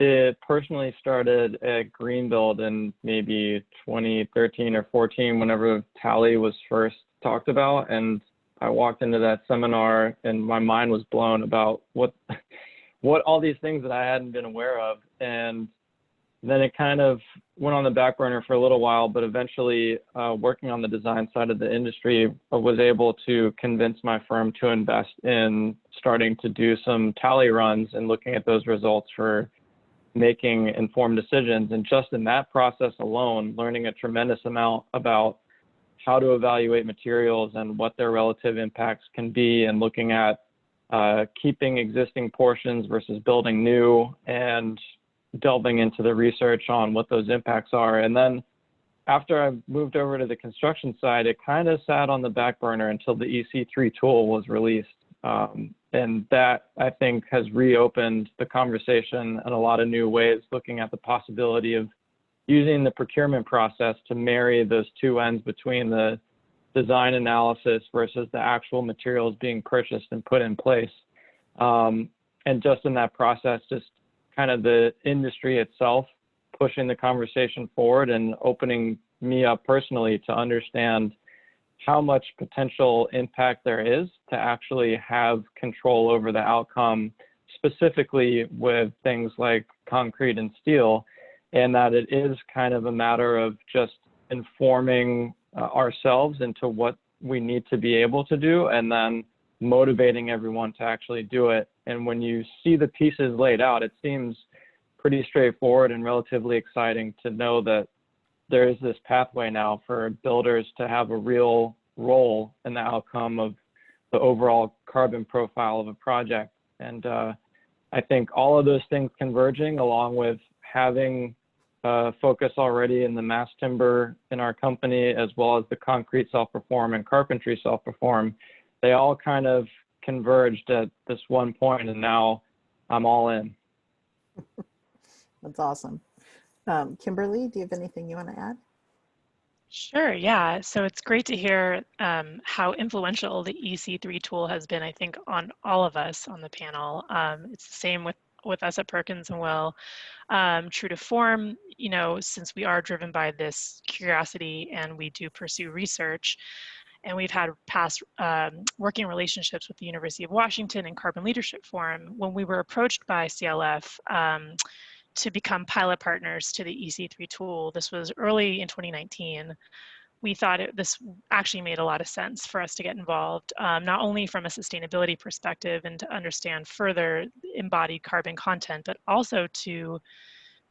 it personally started at Greenbuild in maybe 2013 or 14, whenever Tally was first talked about. And I walked into that seminar and my mind was blown about what all these things that I hadn't been aware of. And then it kind of went on the back burner for a little while, but eventually working on the design side of the industry, I was able to convince my firm to invest in starting to do some tally runs and looking at those results for making informed decisions. And just in that process alone, learning a tremendous amount about how to evaluate materials and what their relative impacts can be, and looking at keeping existing portions versus building new, and delving into the research on what those impacts are. And then after I moved over to the construction side, it kind of sat on the back burner until the EC3 tool was released. And that, I think, has reopened the conversation in a lot of new ways, looking at the possibility of using the procurement process to marry those two ends between the design analysis versus the actual materials being purchased and put in place. And just in that process, just kind of the industry itself pushing the conversation forward and opening me up personally to understand how much potential impact there is to actually have control over the outcome, specifically with things like concrete and steel, and that it is kind of a matter of just informing ourselves into what we need to be able to do, and then motivating everyone to actually do it. And when you see the pieces laid out, it seems pretty straightforward and relatively exciting to know that there is this pathway now for builders to have a real role in the outcome of the overall carbon profile of a project. And I think all of those things converging, along with having focus already in the mass timber in our company, as well as the concrete self-perform and carpentry self-perform, they all kind of converged at this one point, and now I'm all in. That's awesome. Kimberly, do you have anything you want to add? Sure, yeah. So it's great to hear how influential the EC3 tool has been, I think, on all of us on the panel. It's the same with us at Perkins and Will. True to form, you know, since we are driven by this curiosity and we do pursue research, and we've had past working relationships with the University of Washington and Carbon Leadership Forum. When we were approached by CLF to become pilot partners to the EC3 tool, this was early in 2019, we thought this actually made a lot of sense for us to get involved, not only from a sustainability perspective and to understand further embodied carbon content, but also to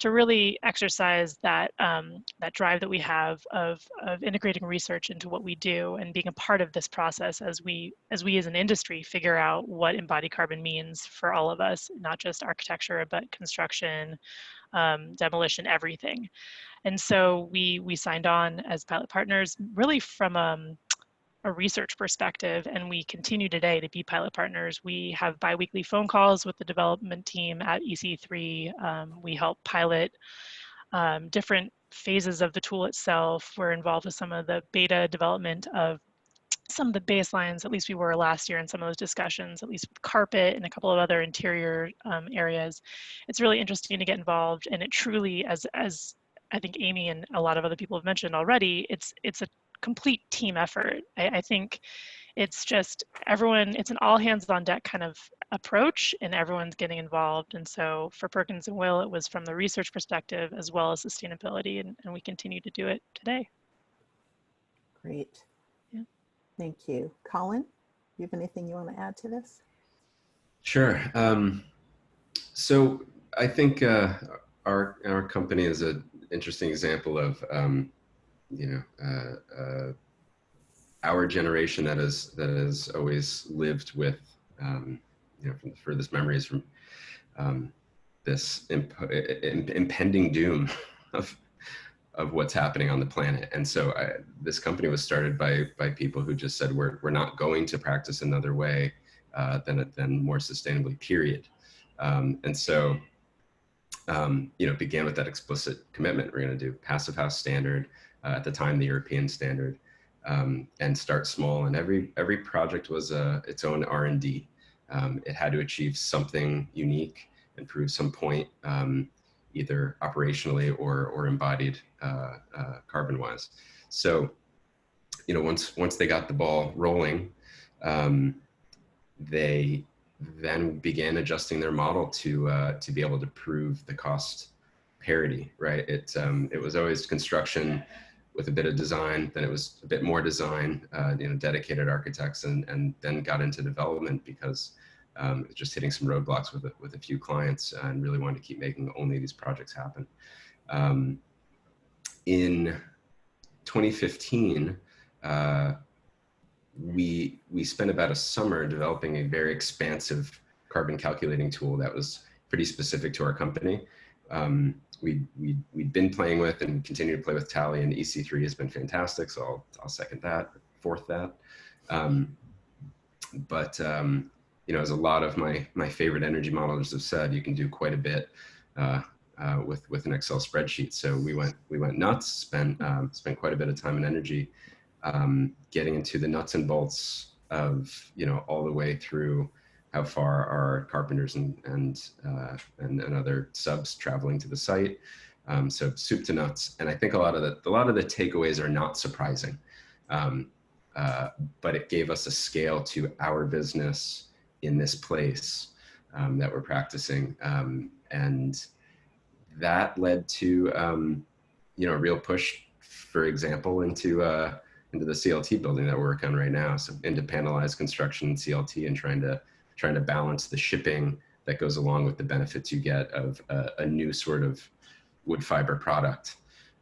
really exercise that that drive that we have of integrating research into what we do and being a part of this process as we as an industry figure out what embodied carbon means for all of us, not just architecture, but construction, demolition, everything. And so we signed on as pilot partners, really from a research perspective, and we continue today to be pilot partners. We have bi-weekly phone calls with the development team at EC3. We help pilot different phases of the tool itself. We're involved with some of the beta development of some of the baselines, at least we were last year in some of those discussions, at least with carpet and a couple of other interior areas. It's really interesting to get involved, and it truly, as I think Amy and a lot of other people have mentioned already, it's a complete team effort. I think it's just everyone, it's an all hands on deck kind of approach, and everyone's getting involved. And so for Perkins and Will, it was from the research perspective as well as sustainability, and we continue to do it today. Great. Yeah. Thank you. Colin, do you have anything you want to add to this? Sure. So I think our company is an interesting example of our generation that has always lived with from the furthest memories from this impending doom of what's happening on the planet. And so this company was started by people who just said we're not going to practice another way than more sustainably, period. And so began with that explicit commitment. We're going to do passive house standard, at the time the European standard, and start small. And every project was its own R&D. It had to achieve something unique and prove some point, either operationally or embodied carbon-wise. So, once they got the ball rolling, they then began adjusting their model to be able to prove the cost parity. Right? It was always construction with a bit of design, then it was a bit more design, dedicated architects, and then got into development because it was just hitting some roadblocks with a few clients and really wanted to keep making only these projects happen. In 2015, we spent about a summer developing a very expansive carbon calculating tool that was pretty specific to our company. We'd been playing with and continue to play with Tally, and EC3 has been fantastic. So I'll second that, fourth that. But you know, as a lot of my favorite energy modelers have said, you can do quite a bit with an Excel spreadsheet. So we went nuts, spent quite a bit of time and energy getting into the nuts and bolts of, you know, all the way through how far are carpenters and other subs traveling to the site. So soup to nuts. And I think a lot of the takeaways are not surprising, but it gave us a scale to our business in this place that we're practicing. And that led to, you know, a real push, for example, into the CLT building that we're working on right now. So into panelized construction CLT, and trying to balance the shipping that goes along with the benefits you get of a new sort of wood fiber product.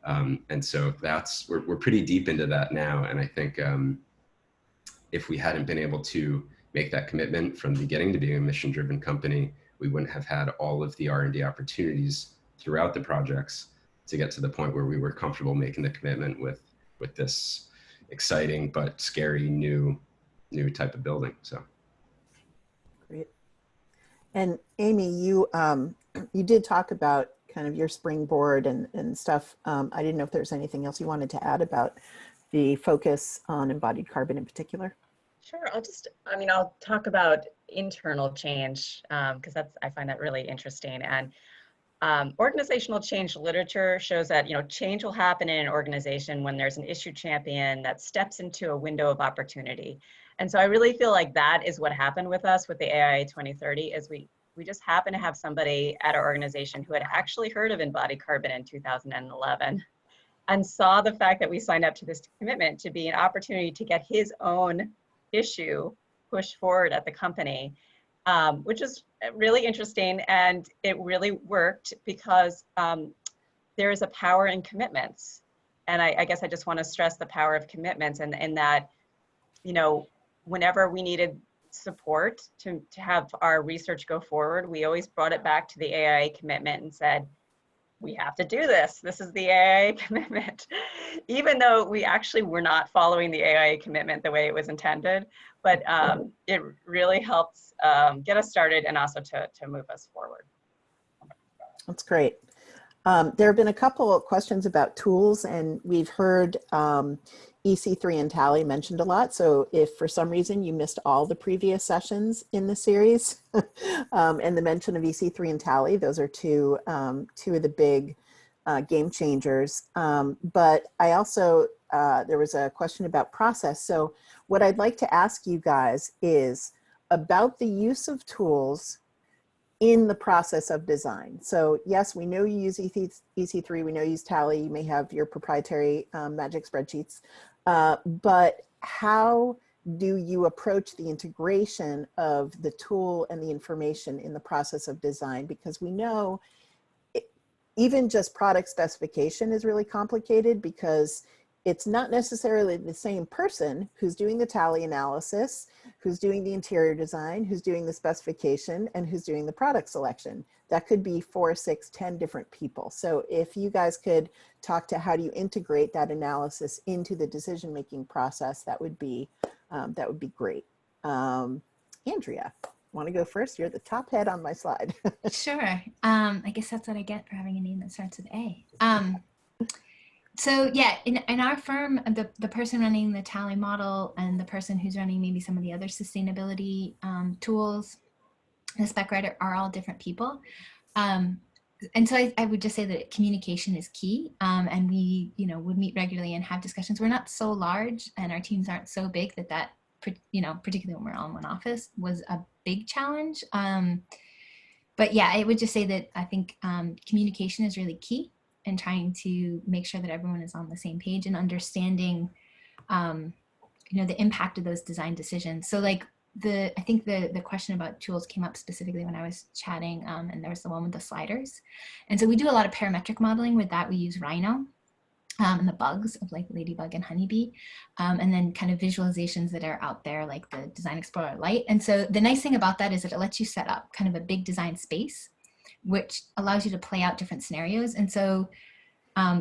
And so we're pretty deep into that now. And I think if we hadn't been able to make that commitment from the beginning to being a mission-driven company, we wouldn't have had all of the R&D opportunities throughout the projects to get to the point where we were comfortable making the commitment with this exciting but scary new type of building. So great. And Amy, you did talk about kind of your springboard and stuff. I didn't know if there's anything else you wanted to add about the focus on embodied carbon in particular. Sure, I'll talk about internal change because I find that really interesting. And organizational change literature shows that, you know, change will happen in an organization when there's an issue champion that steps into a window of opportunity. And so I really feel like that is what happened with us with the AIA 2030, is we just happened to have somebody at our organization who had actually heard of embodied carbon in 2011 and saw the fact that we signed up to this commitment to be an opportunity to get his own issue pushed forward at the company, which is really interesting. And it really worked because there is a power in commitments. And I guess I just want to stress the power of commitments, and that, you know, whenever we needed support to have our research go forward, we always brought it back to the AIA commitment and said, we have to do this. This is the AIA commitment, even though we actually were not following the AIA commitment the way it was intended. But it really helps get us started and also to move us forward. That's great. There have been a couple of questions about tools, and we've heard EC3 and Tally mentioned a lot. So if for some reason you missed all the previous sessions in the series and the mention of EC3 and Tally, those are two of the big game changers. But I also, there was a question about process. So what I'd like to ask you guys is about the use of tools in the process of design. So yes, we know you use EC3, we know you use Tally, you may have your proprietary magic spreadsheets, but how do you approach the integration of the tool and the information in the process of design? Because we know even just product specification is really complicated, because it's not necessarily the same person who's doing the Tally analysis, who's doing the interior design, who's doing the specification, and who's doing the product selection. That could be 4, 6, 10 different people. So if you guys could talk to how do you integrate that analysis into the decision-making process, that would be great. Andrea, want to go first? You're the top head on my slide. Sure. I guess that's what I get for having a name that starts with A. So yeah, in our firm, the person running the Tally model and the person who's running maybe some of the other sustainability tools, the spec writer, are all different people. And so I would just say that communication is key. And we, would meet regularly and have discussions. We're not so large and our teams aren't so big that particularly when we're all in one office, was a big challenge. But yeah, I would just say that I think communication is really key, and trying to make sure that everyone is on the same page and understanding, the impact of those design decisions. So like I think the question about tools came up specifically when I was chatting, and there was the one with the sliders. And so we do a lot of parametric modeling with that. We use Rhino and the bugs of like ladybug and honeybee, and then kind of visualizations that are out there like the Design Explorer Lite. And so the nice thing about that is that it lets you set up kind of a big design space, which allows you to play out different scenarios. And so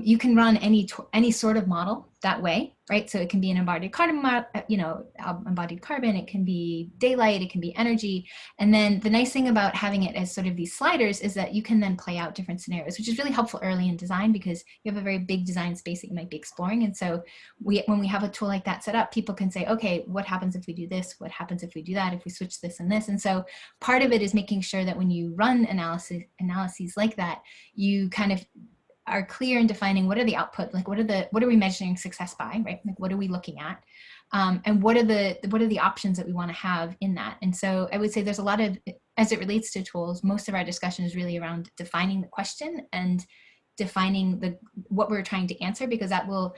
You can run any sort of model that way, right? So it can be an embodied carbon, embodied carbon, it can be daylight, it can be energy. And then the nice thing about having it as sort of these sliders is that you can then play out different scenarios, which is really helpful early in design because you have a very big design space that you might be exploring. And so when we have a tool like that set up, people can say, okay, what happens if we do this? What happens if we do that? If we switch this and this? And so part of it is making sure that when you run analyses like that, you kind of are clear in defining what are the output, like what are we measuring success by, right? Like what are we looking at, and what are the options that we want to have in that. And so I would say there's a lot of, as it relates to tools, most of our discussion is really around defining the question and defining what we're trying to answer, because that will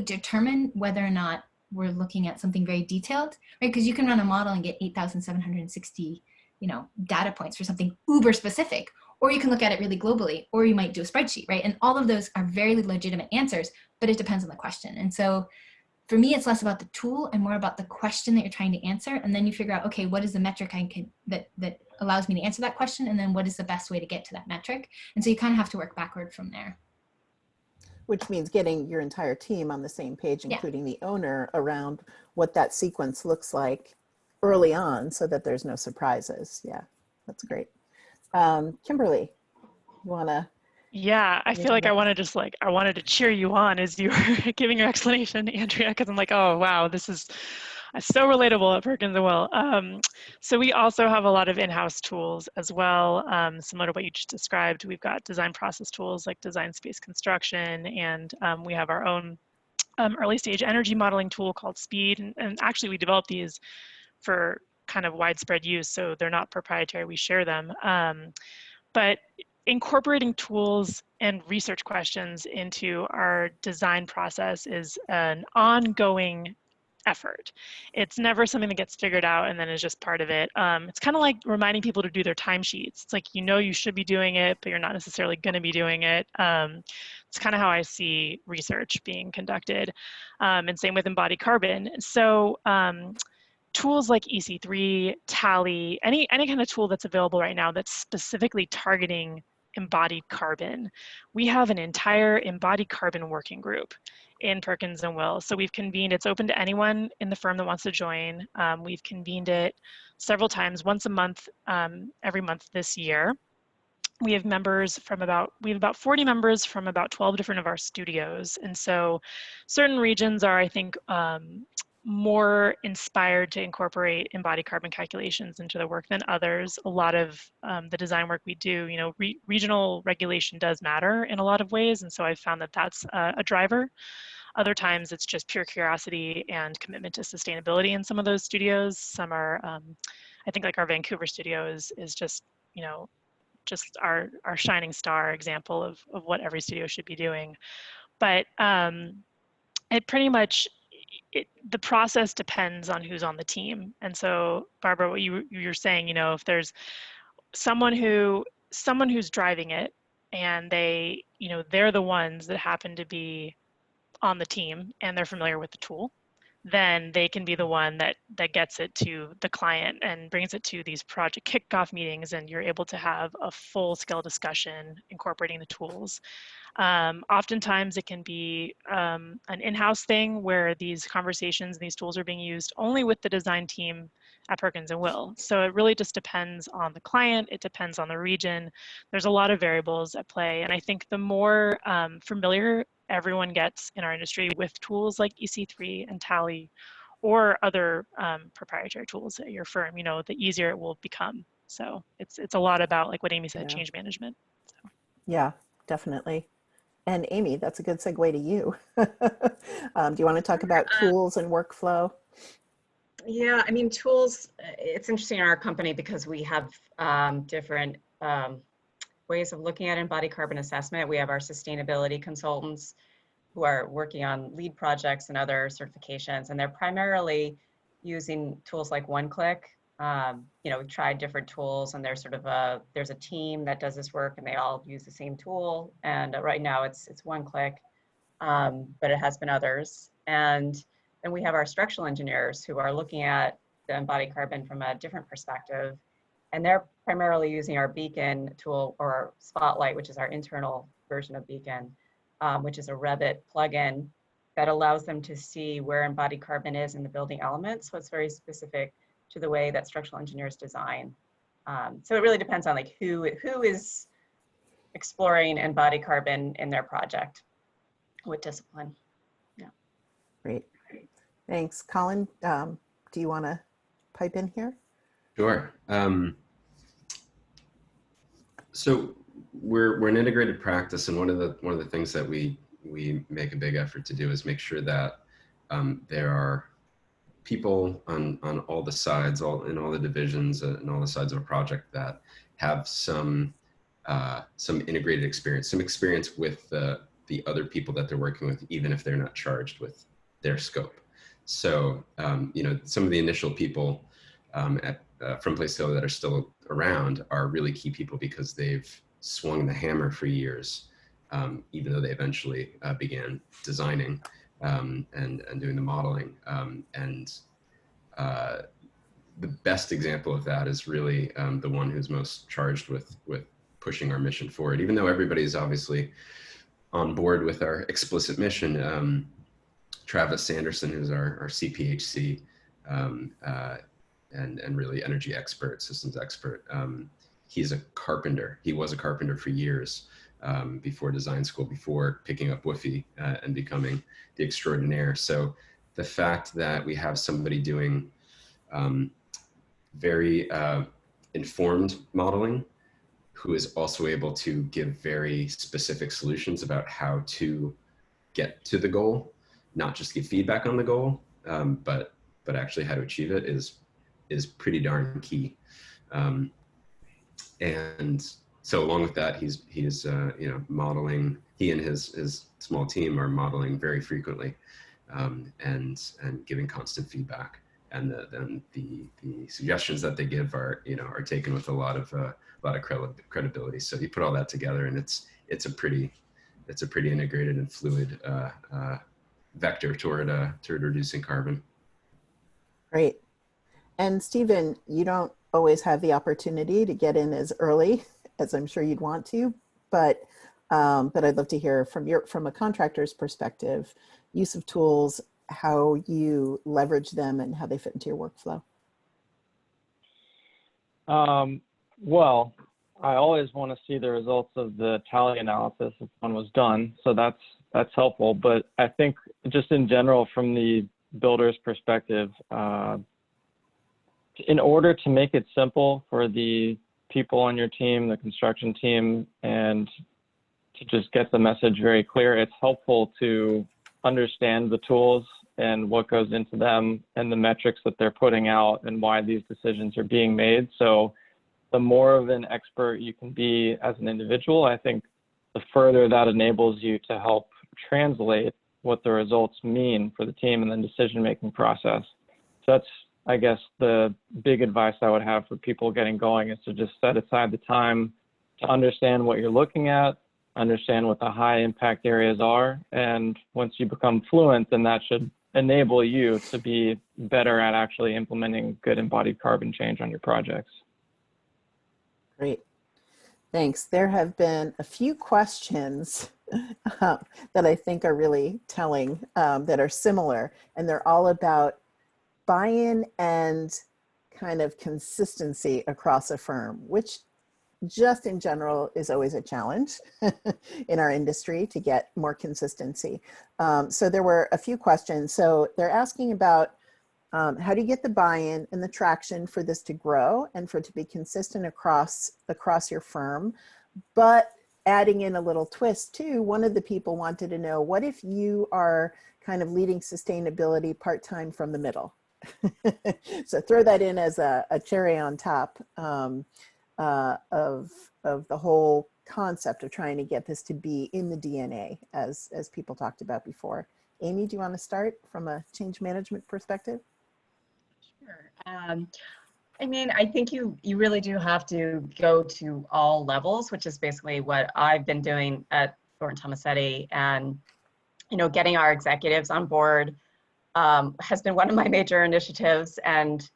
determine whether or not we're looking at something very detailed, right? Because you can run a model and get 8,760 data points for something uber specific, or you can look at it really globally, or you might do a spreadsheet, right? And all of those are very legitimate answers, but it depends on the question. And so for me, it's less about the tool and more about the question that you're trying to answer. And then you figure out, okay, what is the metric that allows me to answer that question? And then what is the best way to get to that metric? And so you kind of have to work backward from there. Which means getting your entire team on the same page, including the owner, around what that sequence looks like early on so that there's no surprises. Yeah, that's great. Kimberly, you want to? Yeah, I feel like I wanted to cheer you on as you were giving your explanation, Andrea, because I'm like, oh, wow, this is so relatable at Perkins and Will. So we also have a lot of in-house tools as well, similar to what you just described. We've got design process tools like design space construction, and we have our own early stage energy modeling tool called Speed. And actually, we developed these for kind of widespread use, so they're not proprietary, we share them. But incorporating tools and research questions into our design process is an ongoing effort. It's never something that gets figured out and then is just part of it. It's kind of like reminding people to do their timesheets. It's like, you should be doing it, but you're not necessarily going to be doing it. It's kind of how I see research being conducted, and same with embodied carbon. So tools like EC3, Tally, any kind of tool that's available right now that's specifically targeting embodied carbon. We have an entire embodied carbon working group in Perkins and Will. So we've convened, it's open to anyone in the firm that wants to join. We've convened it several times, once a month, every month this year. We have about 40 members from about 12 different of our studios. And so certain regions are, I think, more inspired to incorporate embodied carbon calculations into their work than others. A lot of the design work we do, regional regulation does matter in a lot of ways, and so I've found that that's a driver. Other times it's just pure curiosity and commitment to sustainability in some of those studios. Some are, I think like our Vancouver studio is just, just our shining star example of what every studio should be doing. But it pretty much, the process depends on who's on the team. And so, Barbara, what you're saying, if there's someone who's driving it and they, they're the ones that happen to be on the team and they're familiar with the tool, then they can be the one that gets it to the client and brings it to these project kickoff meetings, and you're able to have a full-scale discussion incorporating the tools. Oftentimes it can be an in-house thing where these conversations, these tools are being used only with the design team at Perkins and Will. So it really just depends on the client, it depends on the region. There's a lot of variables at play, and I think the more familiar everyone gets in our industry with tools like EC3 and Tally or other proprietary tools at your firm, the easier it will become. So it's a lot about, like what Amy said, change management. So. Yeah, definitely. And Amy, that's a good segue to you. Do you want to talk about tools and workflow? Yeah, I mean, tools, it's interesting in our company because we have different ways of looking at embodied carbon assessment. We have our sustainability consultants who are working on lead projects and other certifications, and they're primarily using tools like OneClick. We've tried different tools, and there's there's a team that does this work, and they all use the same tool. And right now it's OneClick, but it has been others. And then we have our structural engineers who are looking at the embodied carbon from a different perspective. And they're primarily using our Beacon tool, or Spotlight, which is our internal version of Beacon. which is a Revit plugin that allows them to see where embodied carbon is in the building elements. So it's very specific to the way that structural engineers design. So it really depends on like who is exploring embodied carbon in their project, what discipline. Yeah. Great. Thanks. Colin, do you want to pipe in here? Sure. So we're an integrated practice, and one of the things that we make a big effort to do is make sure that there are people on all the sides, in all the divisions, and all the sides of a project that have some integrated experience, some experience with the other people that they're working with, even if they're not charged with their scope. So you know, some of the initial people from Placetailor that are still around are really key people because they've swung the hammer for years, even though they eventually began designing and doing the modeling. The best example of that is really the one who's most charged with pushing our mission forward. Even though everybody's obviously on board with our explicit mission, Travis Sanderson, who's our CPHC and really energy expert, systems expert, he's a carpenter. He was a carpenter for years before design school, before picking up WFI and becoming the extraordinaire. So the fact that we have somebody doing very informed modeling, who is also able to give very specific solutions about how to get to the goal, not just give feedback on the goal, but actually how to achieve it is pretty darn key. And so along with that, he's you know, modeling. He and his small team are modeling very frequently and giving constant feedback. And then the suggestions that they give are, you know, are taken with a lot of credibility. So you put all that together, and it's a pretty integrated and fluid vector toward reducing carbon. Great. And Stephen, you don't always have the opportunity to get in as early as I'm sure you'd want to, but I'd love to hear from a contractor's perspective, use of tools, how you leverage them and how they fit into your workflow. Well, I always want to see the results of the tally analysis if one was done, so that's helpful. But I think just in general, from the builder's perspective, in order to make it simple for the people on your team, the construction team, and to just get the message very clear, it's helpful to understand the tools and what goes into them and the metrics that they're putting out and why these decisions are being made. So the more of an expert you can be as an individual, I think the further that enables you to help translate what the results mean for the team and the decision-making process. So that's, I guess, the big advice I would have for people getting going, is to just set aside the time to understand what you're looking at, understand what the high impact areas are. And once you become fluent, then that should enable you to be better at actually implementing good embodied carbon change on your projects. Great. Thanks. There have been a few questions that I think are really telling, that are similar, and they're all about buy-in and kind of consistency across a firm, which just in general is always a challenge in our industry to get more consistency. So there were a few questions. So they're asking about how do you get the buy-in and the traction for this to grow and for it to be consistent across your firm, but adding in a little twist too. One of the people wanted to know, what if you are kind of leading sustainability part-time from the middle? So throw that in as a cherry on top of the whole concept of trying to get this to be in the DNA, as people talked about before. Amy, do you want to start from a change management perspective? Sure. I mean, I think you really do have to go to all levels, which is basically what I've been doing at Thornton Tomasetti, and getting our executives on board has been one of my major initiatives. And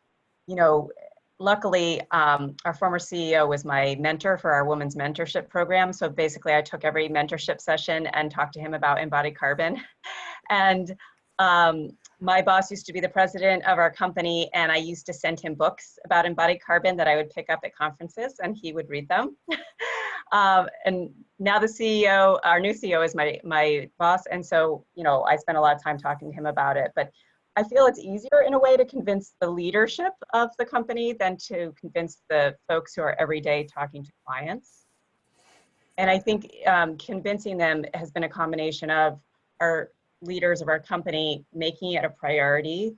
luckily, our former CEO was my mentor for our women's mentorship program. So basically I took every mentorship session and talked to him about embodied carbon. And my boss used to be the president of our company, and I used to send him books about embodied carbon that I would pick up at conferences, and he would read them. And now the CEO, our new CEO, is my boss, and so I spent a lot of time talking to him about it. But I feel it's easier in a way to convince the leadership of the company than to convince the folks who are every day talking to clients. And I think convincing them has been a combination of our leaders of our company making it a priority,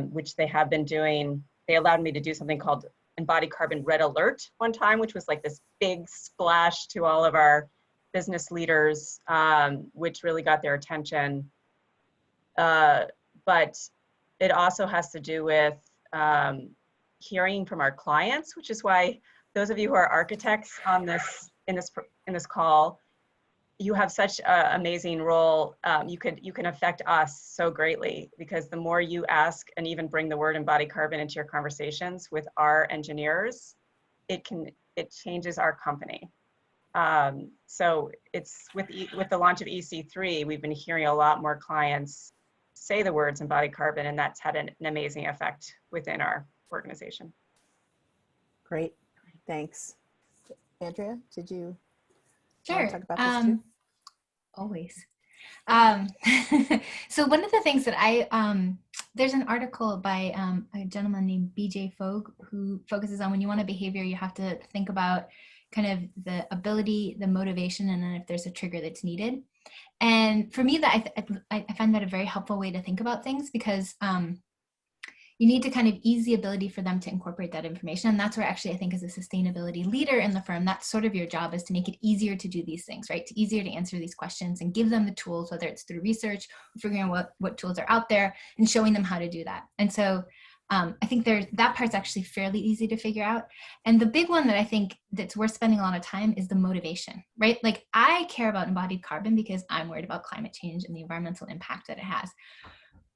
which they have been doing. They allowed me to do something called Embodied Carbon Red Alert one time, which was like this big splash to all of our business leaders, which really got their attention. But it also has to do with hearing from our clients, which is why those of you who are architects on this in this call, you have such an amazing role. You can affect us so greatly, because the more you ask and even bring the word embodied carbon into your conversations with our engineers, it changes our company. So it's with the launch of EC3, we've been hearing a lot more clients say the words embodied carbon, and that's had an amazing effect within our organization. Great, thanks. Andrea, did you Sure. want to talk about this too? Always. So one of the things that there's an article by a gentleman named BJ Fogg, who focuses on when you want a behavior, you have to think about kind of the ability, the motivation, and then if there's a trigger that's needed. And for me, that I find that a very helpful way to think about things, because you need to kind of ease the ability for them to incorporate that information. And that's where actually I think as a sustainability leader in the firm, that's sort of your job, is to make it easier to do these things, right? Easier to answer these questions and give them the tools, whether it's through research, or figuring out what tools are out there and showing them how to do that. And so I think that part's actually fairly easy to figure out. And the big one that I think that's worth spending a lot of time is the motivation, right? Like, I care about embodied carbon because I'm worried about climate change and the environmental impact that it has.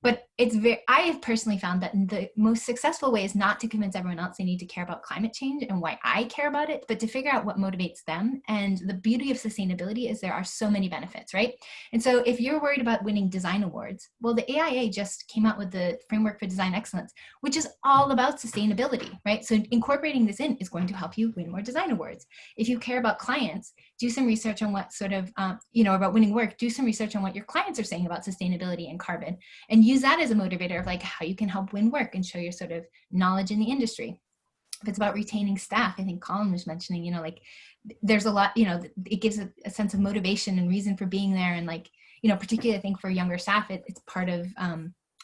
But I have personally found that the most successful way is not to convince everyone else they need to care about climate change and why I care about it, but to figure out what motivates them. And the beauty of sustainability is there are so many benefits, right? And so if you're worried about winning design awards, well, the AIA just came out with the Framework for Design Excellence, which is all about sustainability, right? So incorporating this in is going to help you win more design awards. If you care about clients, do some research on what sort of, about winning work, do some research on what your clients are saying about sustainability and carbon, and use that as a motivator of like how you can help win work and show your sort of knowledge in the industry. If it's about retaining staff, I think Colin was mentioning, there's a lot, it gives a sense of motivation and reason for being there. And particularly I think for younger staff, it's part of,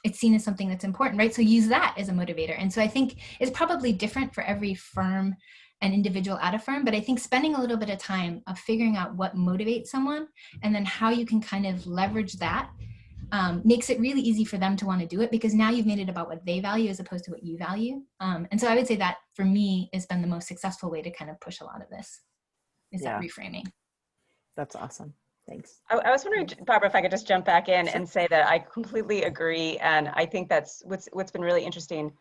it's seen as something that's important, right? So use that as a motivator. And so I think it's probably different for every firm and individual at a firm, but I think spending a little bit of time of figuring out what motivates someone and then how you can kind of leverage that makes it really easy for them to want to do it, because now you've made it about what they value as opposed to what you value. And so I would say that for me has been the most successful way to kind of push a lot of this, is that reframing. That's awesome. Thanks. I was wondering, Barbara, if I could just jump back in and say that I completely agree. And I think that's what's been really interesting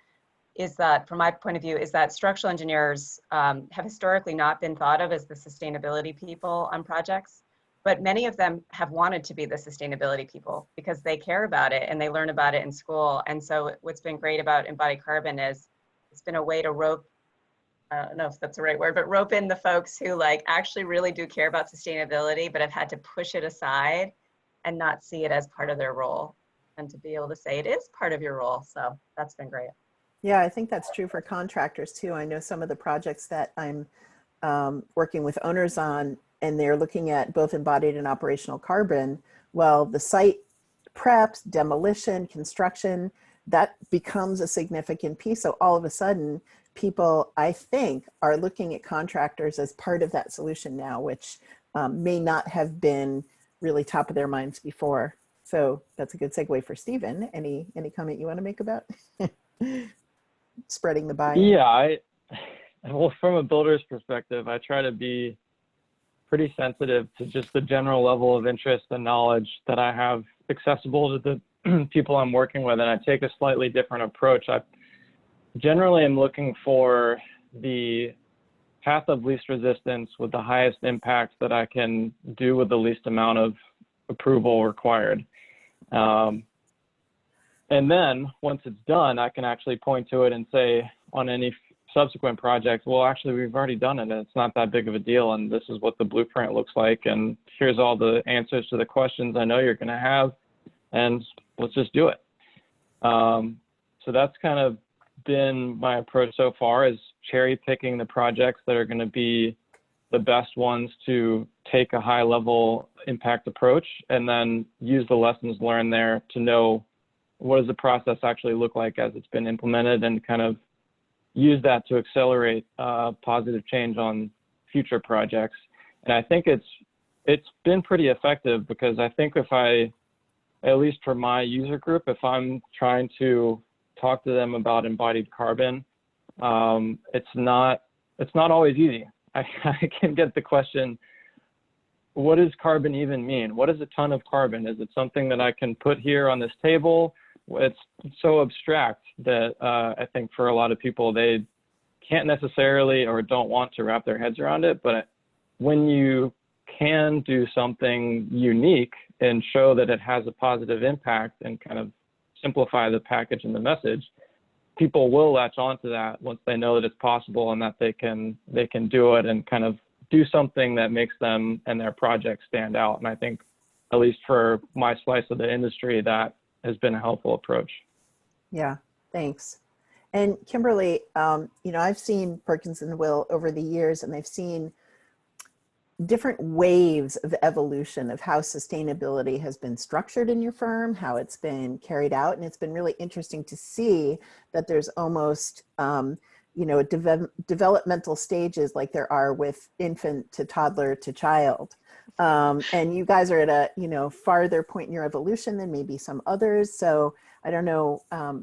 is that, from my point of view, is that structural engineers have historically not been thought of as the sustainability people on projects. But many of them have wanted to be the sustainability people because they care about it and they learn about it in school. And so what's been great about embodied carbon is it's been a way to rope, I don't know if that's the right word, but rope in the folks who actually really do care about sustainability, but have had to push it aside and not see it as part of their role, and to be able to say it is part of your role. So that's been great. Yeah, I think that's true for contractors too. I know some of the projects that I'm working with owners on, and they're looking at both embodied and operational carbon. Well, the site preps, demolition, construction, that becomes a significant piece. So all of a sudden, people, I think, are looking at contractors as part of that solution now, which may not have been really top of their minds before. So that's a good segue for Stephen. Any comment you want to make about spreading the buy-in? Yeah, well, from a builder's perspective, I try to be pretty sensitive to just the general level of interest and knowledge that I have accessible to the people I'm working with, and I take a slightly different approach. generally I'm looking for the path of least resistance with the highest impact that I can do with the least amount of approval required. And then once it's done, I can actually point to it and say on any subsequent project, well, actually, we've already done it and it's not that big of a deal. And this is what the blueprint looks like. And here's all the answers to the questions I know you're going to have. And let's just do it. So that's kind of been my approach so far, is cherry picking the projects that are going to be the best ones to take a high level impact approach, and then use the lessons learned there to know what does the process actually look like as it's been implemented, and kind of use that to accelerate positive change on future projects. And I think it's been pretty effective, because I think if I, at least for my user group, if I'm trying to talk to them about embodied carbon, it's not always easy. I can get the question, what does carbon even mean? What is a ton of carbon? Is it something that I can put here on this table? It's so abstract that I think for a lot of people, they can't necessarily or don't want to wrap their heads around it. But when you can do something unique and show that it has a positive impact and kind of simplify the package and the message, people will latch onto that once they know that it's possible and that they can do it and kind of do something that makes them and their project stand out. And I think, at least for my slice of the industry, that has been a helpful approach. Yeah, thanks. And Kimberly, you know, I've seen Perkins and Will over the years, and I've seen different waves of evolution of how sustainability has been structured in your firm, how it's been carried out. And it's been really interesting to see that there's almost, you know, developmental stages like there are with infant to toddler to child. And you guys are at a, you know, farther point in your evolution than maybe some others. So I don't know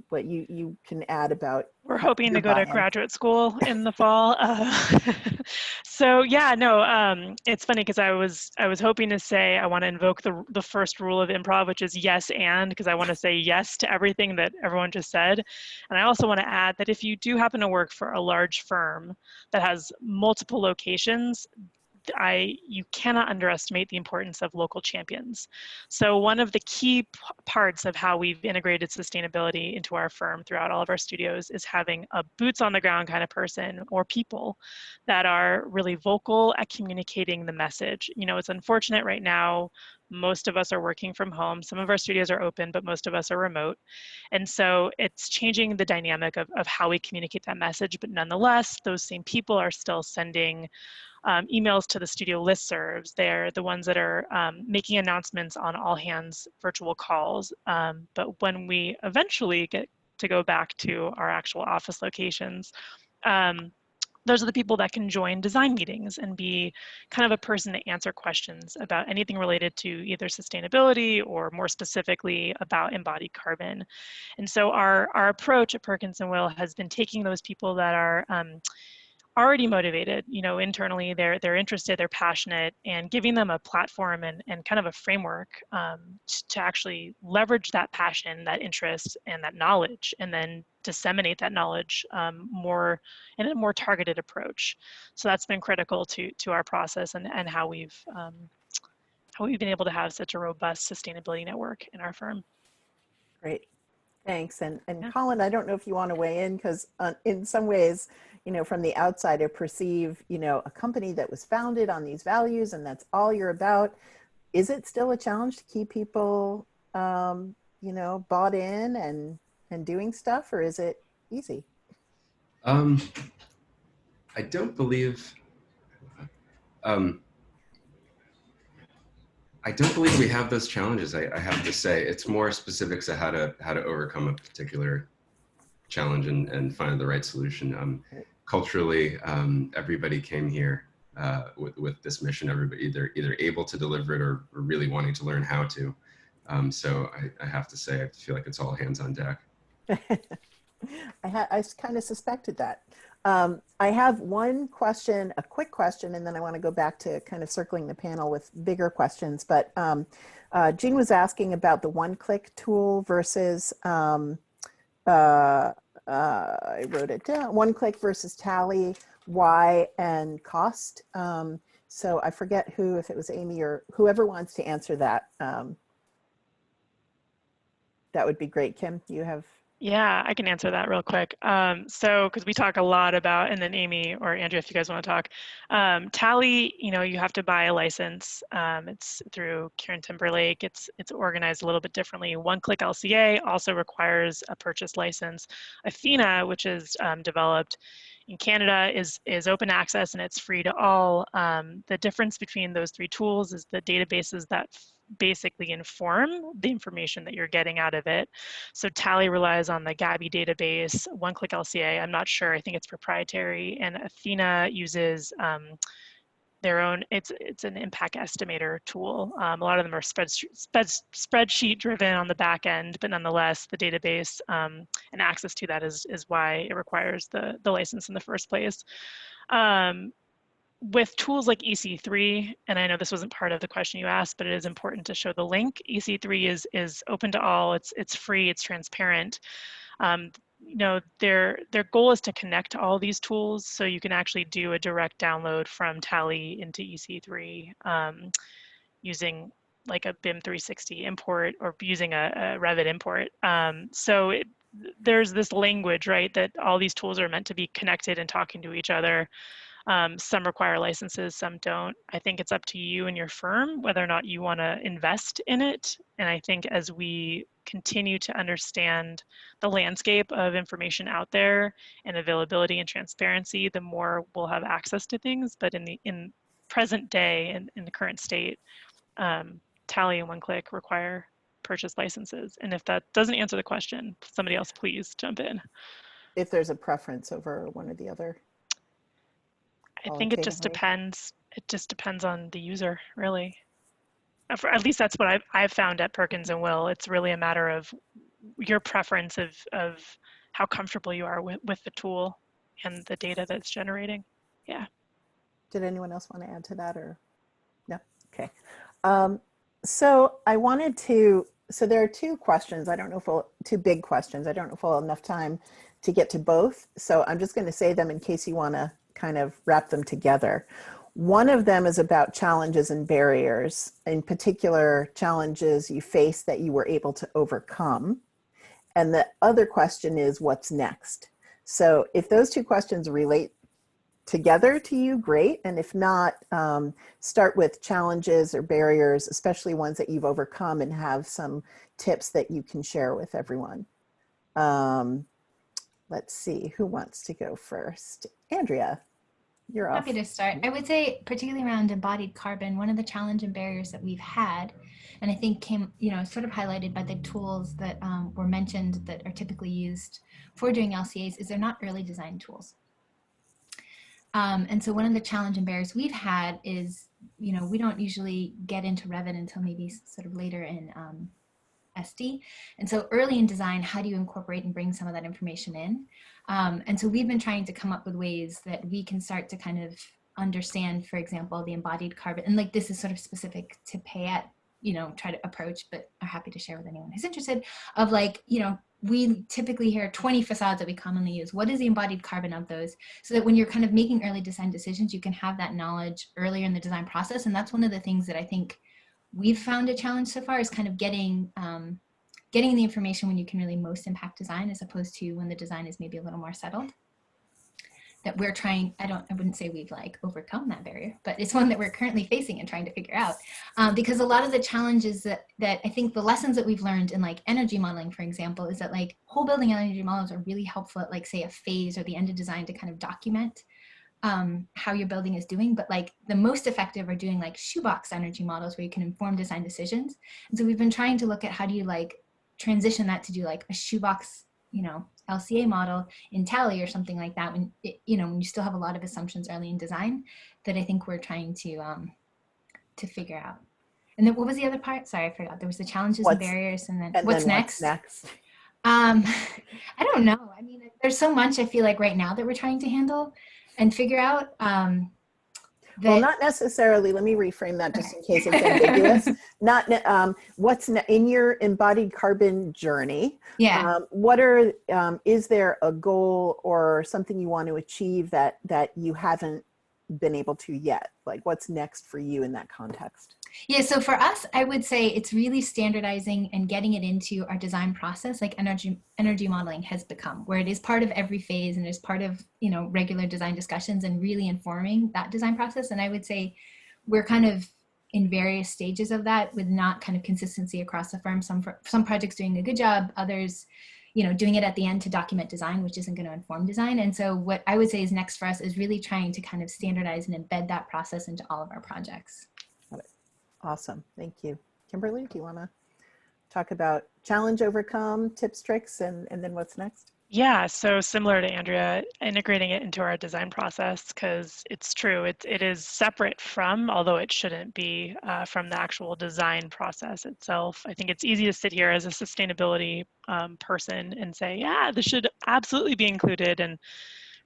what you can add about. We're hoping to go to graduate school in the fall. So yeah, no, it's funny because I was hoping to say I want to invoke the first rule of improv, which is yes and, because I want to say yes to everything that everyone just said. And I also want to add that if you do happen to work for a large firm that has multiple locations, you cannot underestimate the importance of local champions. So one of the key parts of how we've integrated sustainability into our firm throughout all of our studios is having a boots on the ground kind of person or people that are really vocal at communicating the message. You know, it's unfortunate right now, most of us are working from home. Some of our studios are open, but most of us are remote. And so it's changing the dynamic of how we communicate that message, but nonetheless, those same people are still sending emails to the studio listservs. They're the ones that are making announcements on all hands virtual calls. But when we eventually get to go back to our actual office locations, those are the people that can join design meetings and be kind of a person to answer questions about anything related to either sustainability or more specifically about embodied carbon. And so our approach at Perkins and Will has been taking those people that are already motivated, you know, internally, they're interested, they're passionate, and giving them a platform and kind of a framework to actually leverage that passion, that interest, and that knowledge, and then disseminate that knowledge more in a more targeted approach. So that's been critical to our process and how we've been able to have such a robust sustainability network in our firm. Great, thanks. And Yeah. Colin, I don't know if you want to weigh in, because in some ways, you know, from the outside, I perceive, you know, a company that was founded on these values and that's all you're about. Is it still a challenge to keep people, you know, bought in and doing stuff, or is it easy? I don't believe we have those challenges. I have to say, it's more specifics of how to overcome a particular challenge and find the right solution. Culturally, everybody came here with this mission. Everybody either able to deliver it or really wanting to learn how to. So I have to say, I feel like it's all hands on deck. I kind of suspected that. I have one question, a quick question, and then I want to go back to kind of circling the panel with bigger questions. But Jean was asking about the one-click tool versus I wrote it down, one click versus tally, why, and cost. So I forget who, if it was Amy or whoever wants to answer that. That would be great. Kim, you have. Yeah, I can answer that real quick. So, because we talk a lot about, and then Amy or Andrea, if you guys want to talk, Tally, you have to buy a license. It's through Kieran Timberlake. It's organized a little bit differently. One-click LCA also requires a purchase license. Athena, which is developed in Canada, is open access and it's free to all. The difference between those three tools is the databases that basically inform the information that you're getting out of it. So Tally relies on the Gabi database. One-click LCA, I'm not sure, I think it's proprietary, and Athena uses their own, it's an impact estimator tool. A lot of them are spreadsheet driven on the back end, but nonetheless, the database and access to that is why it requires the license in the first place. With tools like EC3, and I know this wasn't part of the question you asked, but it is important to show the link. EC3 is open to all. It's free. It's transparent. Their goal is to connect to all these tools, so you can actually do a direct download from Tally into EC3 using like a BIM 360 import or using a Revit import. There's this language, right, that all these tools are meant to be connected and talking to each other. Some require licenses, some don't. I think it's up to you and your firm whether or not you want to invest in it. And I think as we continue to understand the landscape of information out there and availability and transparency, the more we'll have access to things. But in present day and in the current state, Tally and one-click require purchase licenses. And if that doesn't answer the question, somebody else please jump in. If there's a preference over one or the other. I think it just depends. It just depends on the user, really. At least that's what I've found at Perkins and Will. It's really a matter of your preference of how comfortable you are with the tool and the data that's generating. Yeah. Did anyone else want to add to that or no? Okay. So I wanted to, so there are two questions. I don't know if two big questions. I don't know if we'll have enough time to get to both. So I'm just going to say them in case you want to kind of wrap them together. One of them is about challenges and barriers, in particular challenges you face that you were able to overcome. And the other question is what's next? So if those two questions relate together to you, great. And if not, start with challenges or barriers, especially ones that you've overcome, and have some tips that you can share with everyone. Let's see, who wants to go first? Andrea, you're off. Happy to start. I would say, particularly around embodied carbon, one of the challenge and barriers that we've had, and I think came, sort of highlighted by the tools that were mentioned that are typically used for doing LCAs, is they're not early design tools. And so one of the challenge and barriers we've had is, we don't usually get into Revit until maybe sort of later in SD. And so early in design, how do you incorporate and bring some of that information in? And so we've been trying to come up with ways that we can start to kind of understand, for example, the embodied carbon. And like this is sort of specific to Payette, try to approach, but are happy to share with anyone who's interested, of like, we typically hear 20 facades that we commonly use. What is the embodied carbon of those? So that when you're kind of making early design decisions, you can have that knowledge earlier in the design process. And that's one of the things that I think we've found a challenge so far, is kind of getting the information when you can really most impact design, as opposed to when the design is maybe a little more settled. That we're trying, I wouldn't say we've like overcome that barrier, but it's one that we're currently facing and trying to figure out. Because a lot of the challenges that I think the lessons that we've learned in like energy modeling, for example, is that like whole building energy models are really helpful at like say a phase or the end of design to kind of document how your building is doing, but like the most effective are doing like shoebox energy models where you can inform design decisions. And so we've been trying to look at how do you like transition that to do like a shoebox, LCA model in Tally or something like that, when when you still have a lot of assumptions early in design, that I think we're trying to figure out. And then what was the other part? Sorry, I forgot. There was the challenges and barriers, and then what's next? I don't know. I mean, there's so much I feel like right now that we're trying to handle and figure out. Well, not necessarily. Let me reframe that just in case it's ambiguous. Not what's in your embodied carbon journey. Yeah. What are is there a goal or something you want to achieve that you haven't been able to yet? Like, what's next for you in that context? Yeah, so for us, I would say it's really standardizing and getting it into our design process, like energy modeling has become, where it is part of every phase and is part of, you know, regular design discussions and really informing that design process. And I would say we're kind of in various stages of that with not kind of consistency across the firm. Some projects doing a good job, others, you know, doing it at the end to document design, which isn't going to inform design. And so what I would say is next for us is really trying to kind of standardize and embed that process into all of our projects. Awesome. Thank you. Kimberly, do you want to talk about challenge overcome, tips, tricks, and then what's next? Yeah, so similar to Andrea, integrating it into our design process, because it's true, it is separate from, although it shouldn't be, from the actual design process itself. I think it's easy to sit here as a sustainability person and say, yeah, this should absolutely be included, and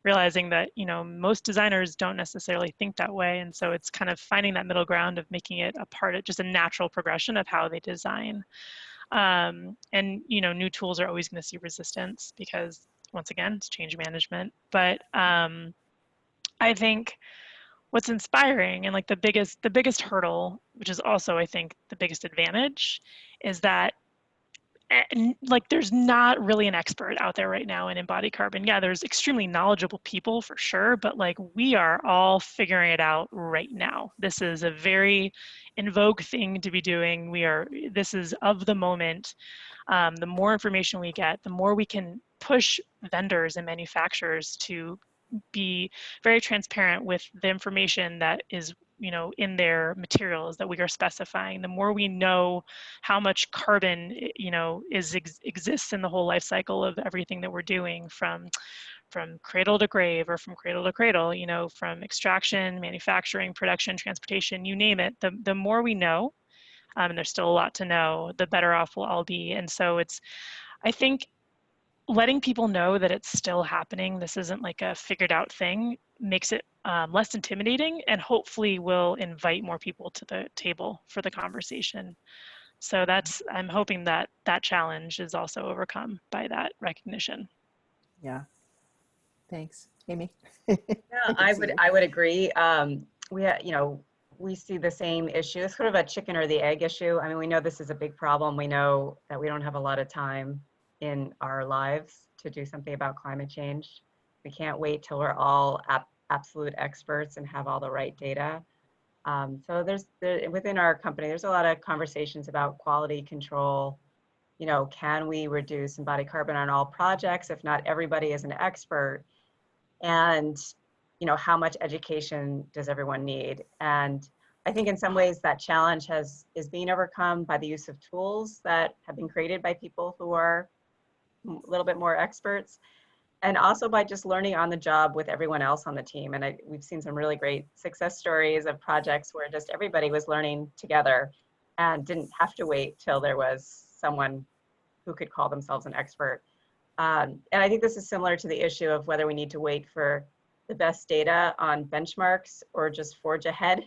realizing that, you know, most designers don't necessarily think that way. And so it's kind of finding that middle ground of making it a part of just a natural progression of how they design. And, you know, new tools are always going to see resistance because, once again, it's change management. But I think what's inspiring and like the biggest hurdle, which is also, I think, the biggest advantage, is that like there's not really an expert out there right now in embodied carbon. Yeah, there's extremely knowledgeable people for sure, but like we are all figuring it out right now. This is a very in vogue thing to be doing. This is of the moment. The more information we get, the more we can push vendors and manufacturers to be very transparent with the information that is, you know, in their materials that we are specifying. The more we know how much carbon, you know, exists in the whole life cycle of everything that we're doing, from cradle to grave or from cradle to cradle, you know, from extraction, manufacturing, production, transportation, you name it, the more we know, and there's still a lot to know, the better off we'll all be. And so I think letting people know that it's still happening, this isn't like a figured out thing, makes it less intimidating, and hopefully will invite more people to the table for the conversation. So I'm hoping that challenge is also overcome by that recognition. Yeah. Thanks. Amy? Yeah, I would agree. We see the same issue. It's sort of a chicken or the egg issue. I mean, we know this is a big problem. We know that we don't have a lot of time in our lives to do something about climate change. We can't wait till we're all absolute experts and have all the right data. So within our company, there's a lot of conversations about quality control. You know, can we reduce embodied carbon on all projects if not everybody is an expert? And, you know, how much education does everyone need? And I think in some ways that challenge is being overcome by the use of tools that have been created by people who are a little bit more experts, and also by just learning on the job with everyone else on the team. And we've seen some really great success stories of projects where just everybody was learning together and didn't have to wait till there was someone who could call themselves an expert. And I think this is similar to the issue of whether we need to wait for the best data on benchmarks or just forge ahead,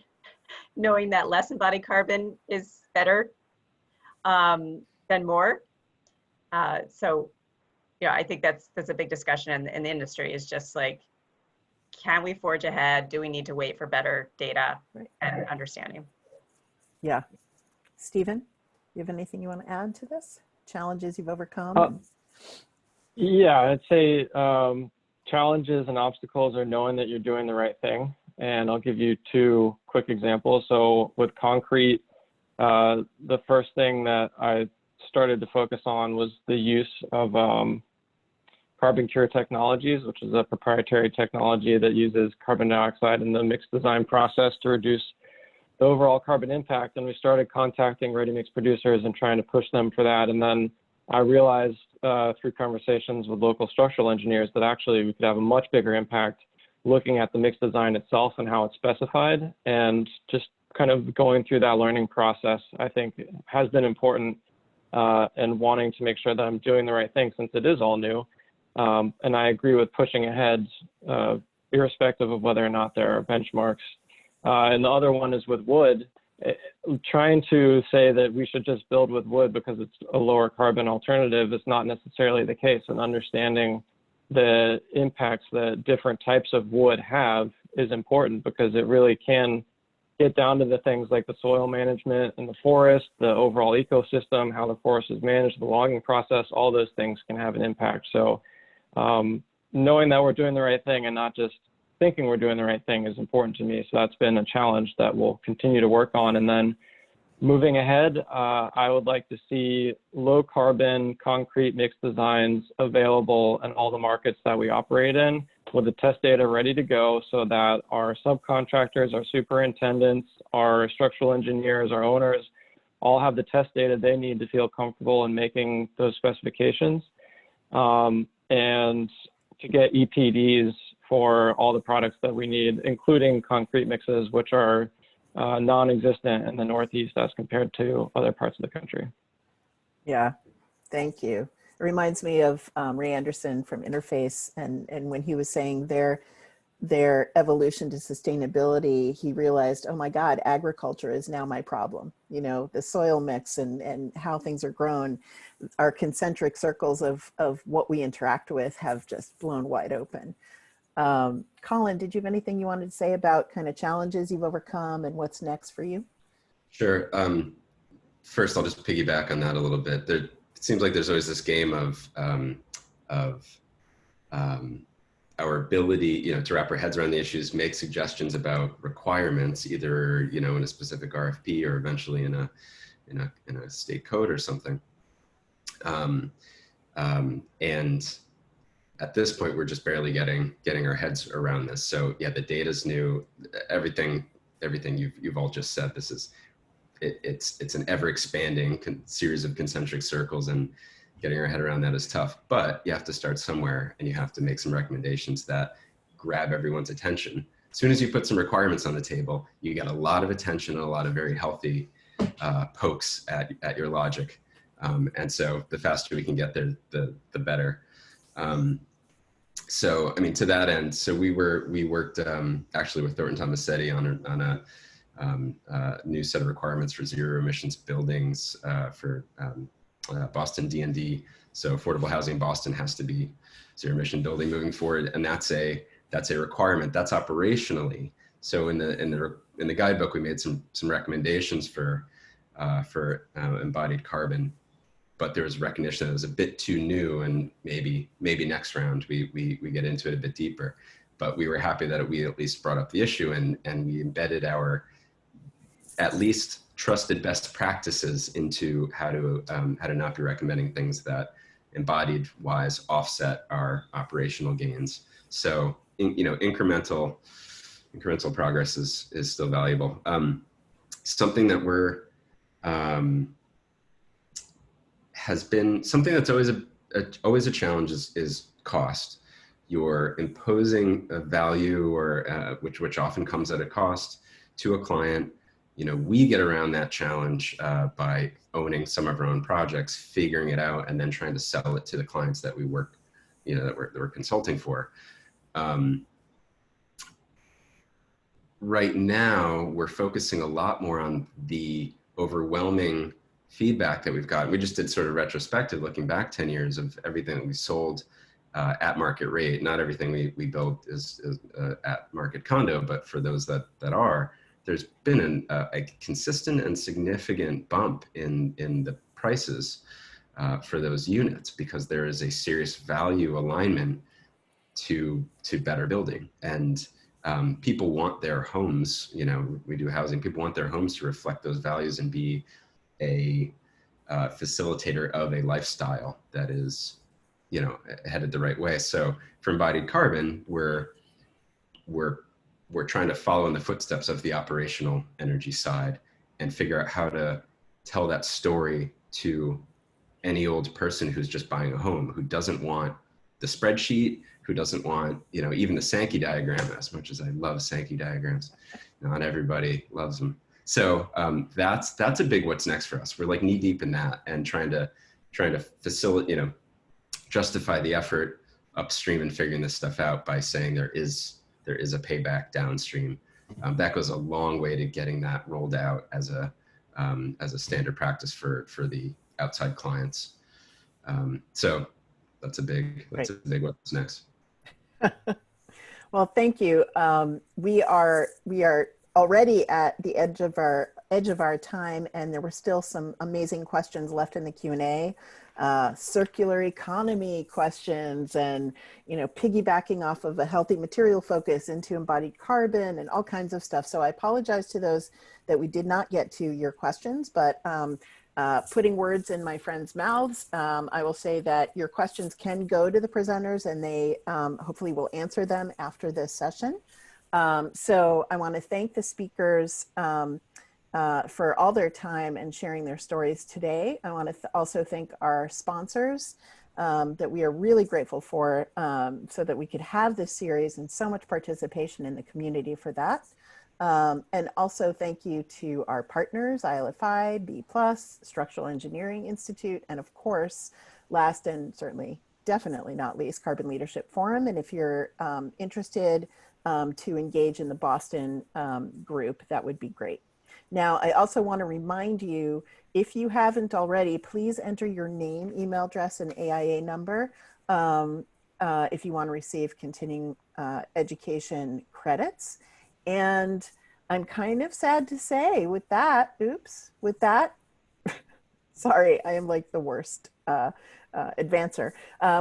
knowing that less embodied carbon is better than more. So, you know, I think that's a big discussion in the industry, is just like, can we forge ahead? Do we need to wait for better data and understanding? Yeah. Stephen, you have anything you want to add to this? Challenges you've overcome? Yeah, I'd say challenges and obstacles are knowing that you're doing the right thing. And I'll give you two quick examples. So with concrete, the first thing that I started to focus on was the use of carbon cure technologies, which is a proprietary technology that uses carbon dioxide in the mix design process to reduce the overall carbon impact. And we started contacting ready-mix producers and trying to push them for that. And then I realized through conversations with local structural engineers that actually we could have a much bigger impact looking at the mix design itself and how it's specified. And just kind of going through that learning process, I think has been important, and wanting to make sure that I'm doing the right thing since it is all new. And I agree with pushing ahead, irrespective of whether or not there are benchmarks. And the other one is with wood. Trying to say that we should just build with wood because it's a lower carbon alternative is not necessarily the case. And understanding the impacts that different types of wood have is important, because it really can get down to the things like the soil management in the forest, the overall ecosystem, how the forest is managed, the logging process. All those things can have an impact. So knowing that we're doing the right thing and not just thinking we're doing the right thing is important to me. So that's been a challenge that we'll continue to work on. And then moving ahead, I would like to see low carbon concrete mix designs available in all the markets that we operate in, with the test data ready to go, so that our subcontractors, our superintendents, our structural engineers, our owners all have the test data they need to feel comfortable in making those specifications, and to get EPDs for all the products that we need, including concrete mixes, which are non-existent in the Northeast as compared to other parts of the country. Yeah, thank you. It reminds me of Ray Anderson from Interface, and when he was saying their evolution to sustainability, he realized, oh my God, agriculture is now my problem. You know, the soil mix and how things are grown, our concentric circles of what we interact with have just blown wide open. Colin, did you have anything you wanted to say about kind of challenges you've overcome and what's next for you? Sure. First, I'll just piggyback on that a little bit. It seems like there's always this game of our ability, to wrap our heads around the issues, make suggestions about requirements, either in a specific RFP or eventually in a state code or something. And at this point, we're just barely getting our heads around this. So yeah, the data's new. Everything you've all just said. This is it's an ever expanding series of concentric circles, and getting our head around that is tough. But you have to start somewhere, and you have to make some recommendations that grab everyone's attention. As soon as you put some requirements on the table, you get a lot of attention and a lot of very healthy pokes at your logic. And so the faster we can get there, the better. So, I mean, to that end, so we worked actually with Thornton Tomasetti on a new set of requirements for zero emissions buildings for Boston D&D. So affordable housing in Boston has to be zero emission building moving forward, and that's a requirement. That's operationally. So in the guidebook, we made some recommendations for embodied carbon. But there was recognition that it was a bit too new, and maybe next round we get into it a bit deeper. But we were happy that we at least brought up the issue, and we embedded our at least trusted best practices into how to not be recommending things that embodied wise offset our operational gains. So incremental progress is still valuable. Something that we're has been something that's always a challenge is cost. You're imposing a value or which often comes at a cost to a client. We get around that challenge by owning some of our own projects, figuring it out, and then trying to sell it to the clients that we work, that we're consulting for. Right now, we're focusing a lot more on the overwhelming feedback that we've got. We just did sort of retrospective, looking back 10 years of everything that we sold at market rate. Not everything we build is at market condo, but for those that are, there's been a consistent and significant bump in the prices for those units, because there is a serious value alignment to better building. And people want their homes, we do housing, people want their homes to reflect those values and be a facilitator of a lifestyle that is, headed the right way. So for embodied carbon, we're trying to follow in the footsteps of the operational energy side and figure out how to tell that story to any old person who's just buying a home, who doesn't want the spreadsheet, who doesn't want, even the Sankey diagram. As much as I love Sankey diagrams, not everybody loves them. So that's a big what's next for us. We're like knee deep in that, and trying to facilitate, justify the effort upstream and figuring this stuff out by saying there is a payback downstream. that goes a long way to getting that rolled out as a standard practice for the outside clients. So that's a big what's next. Well, thank you. We are already at the edge of our time, and there were still some amazing questions left in the Q&A. Circular economy questions, and piggybacking off of a healthy material focus into embodied carbon and all kinds of stuff. So I apologize to those that we did not get to your questions, but putting words in my friends' mouths, I will say that your questions can go to the presenters, and they hopefully will answer them after this session. So I want to thank the speakers for all their time and sharing their stories today. I want to also thank our sponsors that we are really grateful for, so that we could have this series, and so much participation in the community for that. And also thank you to our partners, ILFI, B+, Structural Engineering Institute, and of course, last and certainly definitely not least, Carbon Leadership Forum. And if you're interested to engage in the Boston group, that would be great. Now, I also want to remind you, if you haven't already, please enter your name, email address, and AIA number if you want to receive continuing education credits. And I'm kind of sad to say with that, sorry, I am like the worst advancer.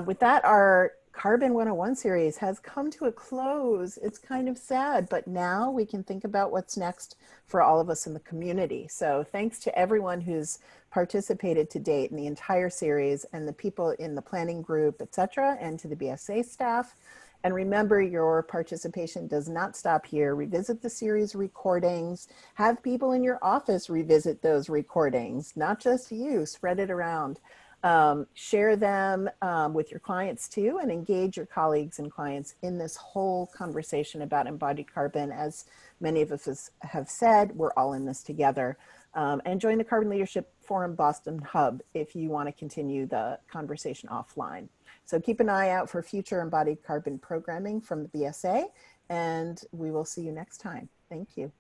With that, our Carbon 101 series has come to a close. It's kind of sad, but now we can think about what's next for all of us in the community. So thanks to everyone who's participated to date in the entire series, and the people in the planning group, etc., and to the BSA staff. And remember, your participation does not stop here. Revisit the series recordings. Have people in your office revisit those recordings, not just you, spread it around. Share them with your clients too, and engage your colleagues and clients in this whole conversation about embodied carbon. As many of us have said, we're all in this together. And join the Carbon Leadership Forum Boston Hub if you want to continue the conversation offline. So keep an eye out for future embodied carbon programming from the BSA, and we will see you next time. Thank you.